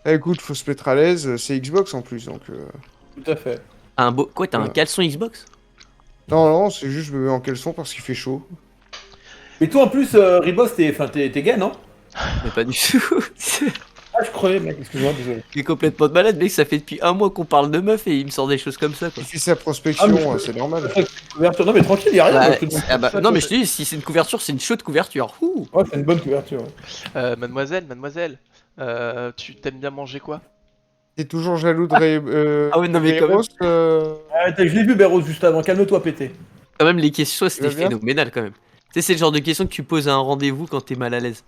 Ah, écoute, faut se mettre à l'aise. C'est Xbox en plus, donc. Tout à fait. Quoi, t'as un Ouais. caleçon Xbox? Non, c'est juste je me mets en caleçon parce qu'il fait chaud. Mais toi en plus, Ribos, t'es gay, non? Mais pas du tout. Ah, je croyais, mec, excuse-moi, désolé. Il est complètement de malade, mec. Ça fait depuis un mois qu'on parle de meuf et il me sort des choses comme ça, quoi. Il fait sa prospection, Ah, mais- c'est normal. Couverture. Non, mais tranquille, y'a rien. Bah, moi, je te demande. ah bah, non, mais je te dis, si c'est une couverture, c'est une chaude couverture. Ouh. Ouais, c'est une bonne couverture. Mademoiselle, tu t'aimes bien manger quoi? T'es toujours jaloux de Ah ouais, non, mais quand même. Rose, Ah, je l'ai vu, Béros, juste avant. Calme-toi, pété. Quand même, les questions, c'était va bien phénoménal quand même. Tu sais, c'est le genre de questions que tu poses à un rendez-vous quand t'es mal à l'aise.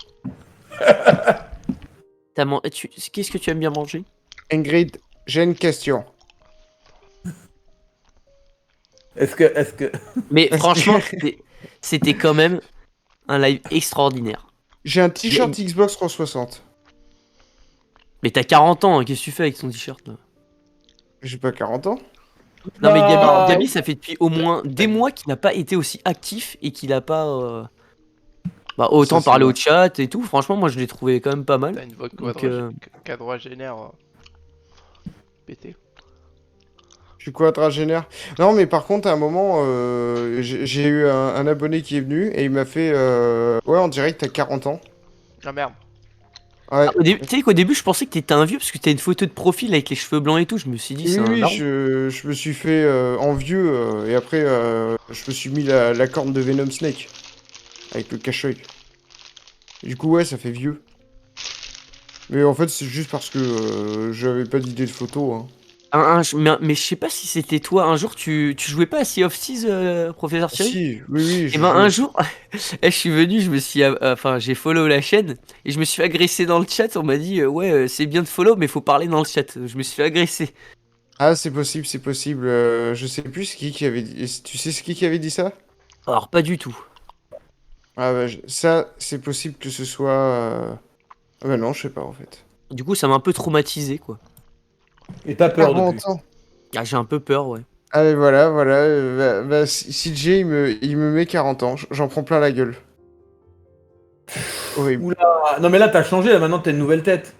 Qu'est-ce que tu aimes bien manger? Ingrid, j'ai une question. Est-ce que. Mais franchement, c'était quand même un live extraordinaire. J'ai un t-shirt Xbox 360. Mais t'as 40 ans, hein, qu'est-ce que tu fais avec ton t-shirt là? J'ai pas 40 ans. Non mais Bah, Gabi, ça fait depuis au moins des mois qu'il n'a pas été aussi actif et qu'il a pas autant Ça, c'est parlé vrai. au chat et tout. Franchement, moi je l'ai trouvé quand même pas mal. T'as une voix Donc, quadragénaire pété. Je suis quadragénaire. Non, mais par contre, à un moment, j'ai eu un abonné qui est venu et il m'a fait ouais, en direct, t'as 40 ans. Ah merde. Ouais. Tu sais qu'au début, je pensais que t'étais un vieux parce que t'as une photo de profil avec les cheveux blancs et tout. Je me suis dit, Oui, c'est un oui, daron. je me suis fait en vieux et après, je me suis mis la corne de Venom Snake avec le cache-œil. Du coup, ouais, ça fait vieux. Mais en fait, c'est juste parce que j'avais pas d'idée de photo. Hein. Mais je sais pas si c'était toi. Un jour, tu jouais pas à Sea of Thieves, professeur Thierry? Si, oui, Et je ben joue. un jour, je suis venu, j'ai follow la chaîne et je me suis fait agresser dans le chat. On m'a dit c'est bien de follow, mais faut parler dans le chat. Je me suis fait agresser. Ah, c'est possible, c'est possible. Je sais plus c'est qui avait dit. Tu sais c'est qui avait dit ça? Alors pas du tout. Ah bah, ça, c'est possible que ce soit... Ah bah non, je sais pas en fait. Du coup, ça m'a un peu traumatisé quoi. Et t'as peur depuis. 40 ans. Ah, j'ai un peu peur, ouais. Ah mais voilà. CJ, il me met 40 ans. J'en prends plein la gueule. Horrible. Oula. Non, mais là, t'as changé, là, maintenant, t'as une nouvelle tête.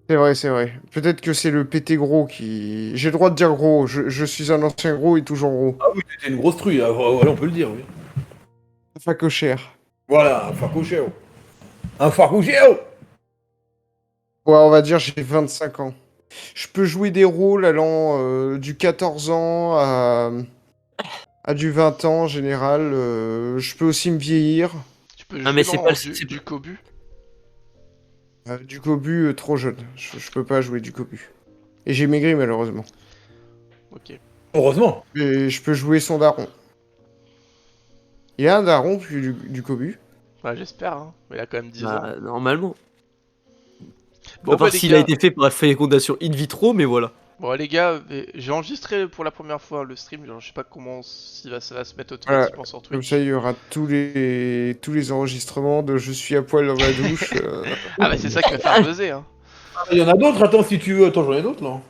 C'est vrai, c'est vrai. Peut-être que c'est le pété gros qui... J'ai le droit de dire gros. Je suis un ancien gros et toujours gros. Ah oui, t'étais une grosse truie, là. Voilà, on peut le dire, oui. Facochère. Voilà, un farcouchéo. Un farcouchéo. Ouais, on va dire j'ai 25 ans. Je peux jouer des rôles allant du 14 ans à du 20 ans en général. Je peux aussi me vieillir. Tu peux Ah, jouer mais c'est dans pas- du, c'est du cobu. Du cobu trop jeune. Je peux pas jouer du cobu. Et j'ai maigri malheureusement. Ok. Heureusement. Mais je peux jouer son daron. Il y a un daron puis du cobu. Ouais, j'espère, hein. Mais il a quand même 10 ans. Bah, normalement. Bon, À part les s'il a gars, été fait par fécondation in vitro, mais voilà. Bon les gars, j'ai enregistré pour la première fois le stream, genre, je sais pas comment ça va se mettre automatiquement sur Comme Twitch. ça, il y aura tous les enregistrements de je suis à poil dans ma douche. Ah bah c'est ça qui va faire buzzer hein. Il y en a d'autres, attends, si tu veux. Attends, j'en ai d'autres, là.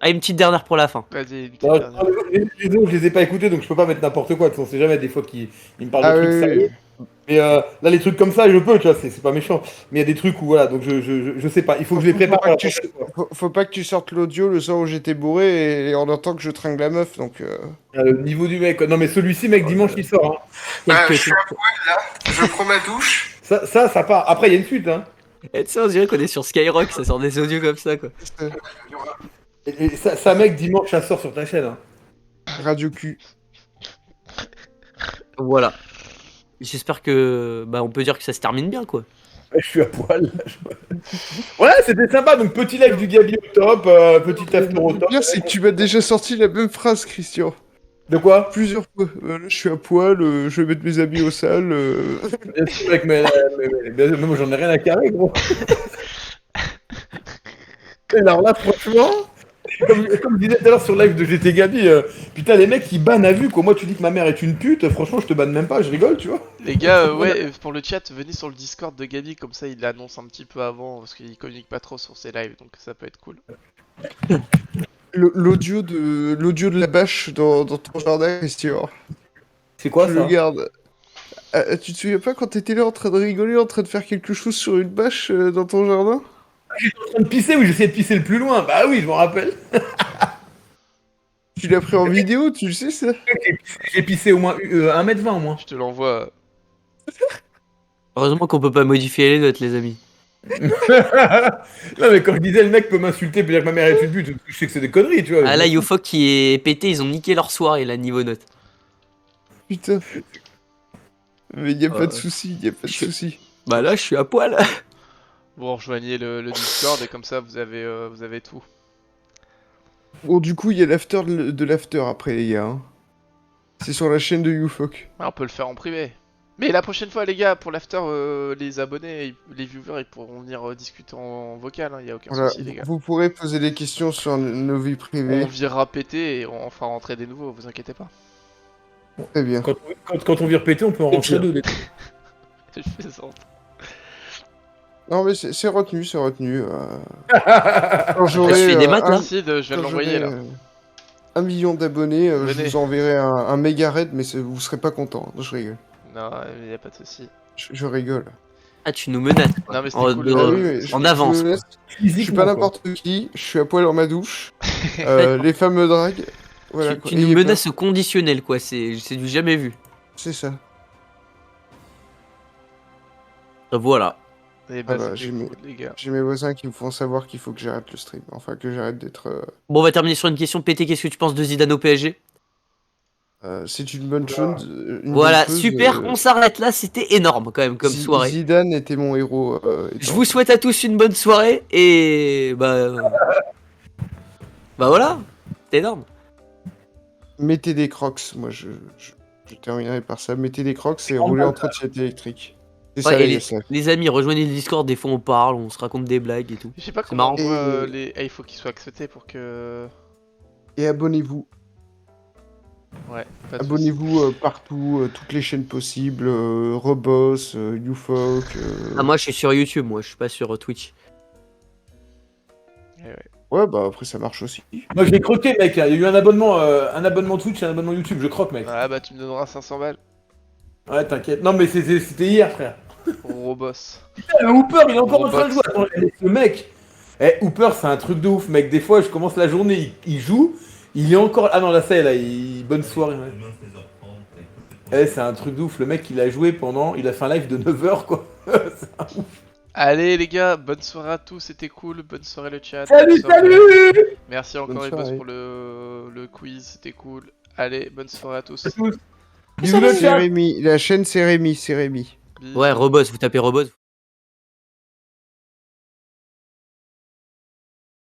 Ah, une petite dernière pour la fin. Vas-y, une petite Non, dernière. les autres, je les ai pas écoutés, donc je peux pas mettre n'importe quoi. Tu sais, on sait jamais, des fois, qu'ils me parlent Ah de trucs oui, sérieux. Mais là, les trucs comme ça, je peux, tu vois, c'est pas méchant. Mais il y a des trucs où, voilà, donc je sais pas. Il faut que je les prépare. Faut pas que tu sortes l'audio le soir où j'étais bourré et on entend que je tringle la meuf, donc... Le niveau du mec, quoi. Non, mais celui-ci, mec, dimanche, il sort. Hein. Quelques Je suis à poil là, je prends ma douche. Ça part. Après, il y a une suite, hein. Et tu sais, on dirait qu'on est sur Skyrock, ça sort des audios comme ça, quoi. Et ça, mec, dimanche, ça sort sur ta chaîne. Hein. Radio cul. Voilà. J'espère que... Bah, on peut dire que ça se termine bien, quoi. Ouais, je suis à poil. Là, ouais, c'était sympa. Donc, petit live du Gabi au top, petit after au Le top. pire, c'est que tu m'as déjà sorti la même phrase, Christian. De quoi? Plusieurs fois. Là, je suis à poil, je vais mettre mes habits au sale. Bien sûr, mec, mais moi, j'en ai rien à carrer, gros. Et alors là, franchement, comme je disais tout à l'heure sur live de GT Gabi, putain, les mecs, ils bannent à vue, quoi. Moi, tu dis que ma mère est une pute, franchement, je te banne même pas, je rigole, tu vois. Les gars, ouais, pour le chat, venez sur le Discord de Gabi, comme ça il l'annonce un petit peu avant, parce qu'il communique pas trop sur ses lives, donc ça peut être cool. L'audio de la bâche dans ton jardin, Christian. C'est quoi Je le garde. Tu te souviens pas quand t'étais là en train de rigoler, en train de faire quelque chose sur une bâche dans ton jardin? J'étais en train de pisser, oui, j'essayais de pisser le plus loin. Bah oui, je m'en rappelle. Tu l'as pris en vidéo, tu le sais ça? J'ai pissé au moins 1m20 au moins. Je te l'envoie. Heureusement qu'on peut pas modifier les notes, les amis. Non, mais quand je disais le mec peut m'insulter, peut dire que ma mère est une pute, je sais que c'est des conneries, tu vois. Ah là, Yofok qui est pété, ils ont niqué leur soirée, là, niveau notes. Putain. Mais y a pas de souci, y a pas de souci. Bah là, je suis à poil. Bon, rejoignez le Discord et comme ça vous avez tout. Bon, du coup, y a l'after de l'after après, les gars. Hein. C'est sur la chaîne de YouFok. Ouais, on peut le faire en privé. Mais la prochaine fois, les gars, pour l'after, les abonnés, les viewers, ils pourront venir discuter en vocal, hein, y a aucun Voilà, souci, les gars. vous pourrez poser des questions sur nos vies On privées. virera péter et on fera rentrer des nouveaux, vous inquiétez pas. Très bien. Quand on vire péter, on peut en rentrer deux. Je plaisante. Non, mais c'est retenu, c'est retenu. Quand Je fais des maths, là. Merci, je viens de l'envoyer, là. 1 million d'abonnés, je Venez. vous enverrai un méga raid, mais vous serez pas content. Je rigole. Non, y a pas de souci. Je rigole. Ah, tu nous menaces. Non, mais c'était En- cool. de- Ah oui, oui, en je avance, me laisse. Je suis pas n'importe qui, je suis à poil dans ma douche. Les femmes me draguent. Voilà, tu quoi. tu nous Ayez menaces au conditionnel, quoi. C'est du jamais vu. peur. C'est ça. Et Voilà. bah, Voilà, c'était cool, les gars. J'ai mes voisins qui me font savoir qu'il faut que j'arrête le stream. Enfin, que j'arrête d'être. Bon, on va terminer sur une question. Pété, qu'est-ce que tu penses de Zidane au PSG? C'est une bonne chose. Une Voilà, bonne chose, super, on s'arrête là. C'était énorme, quand même, comme soirée. Zidane était mon héros. Je vous souhaite à tous une bonne soirée et bah voilà, c'est énorme. Mettez des crocs, moi je terminerai par ça. Mettez des crocs et roulez en trottinette électrique. C'est ça Ouais, et les gars. les amis, rejoignez le Discord, des fois on parle, on se raconte des blagues et tout. Je sais pas C'est comment marrant. on voit, Et- il faut qu'ils soient acceptés pour que... Et abonnez-vous. Ouais, pas de soucis. Abonnez-vous partout, toutes les chaînes possibles. Reboss, YouFok. Ah, moi je suis sur YouTube, moi je suis pas sur Twitch. Ouais, ouais. Ouais, bah après ça marche aussi. Moi, je l'ai croqué, mec. Il y a eu un abonnement Twitch et un abonnement YouTube. Je croque, mec. Ah bah tu me donneras 500 balles. Ouais, t'inquiète. Non, mais c'était hier, frère. Gros boss. Putain, le Hooper, il est encore en train de jouer. Robot. Attends, ce mec. Hooper, c'est un truc de ouf, mec. Des fois, je commence la journée, il joue. Il est encore. Ah non, là, ça y est, là. Bonne soirée. Ouais. C'est un truc de ouf. Le mec, il a joué pendant. Il a fait un live de 9h, quoi. C'est un ouf. Allez les gars, bonne soirée à tous, c'était cool. Bonne soirée le chat. Salut, bonne soirée. salut! Merci encore Bonne les boss soirée. pour le quiz, c'était cool. Allez, bonne soirée à tous. Bisous, le C'est chat! Rémi, la chaîne c'est Rémi, c'est Rémi. Bisous. Ouais, Reboss, vous tapez Reboss.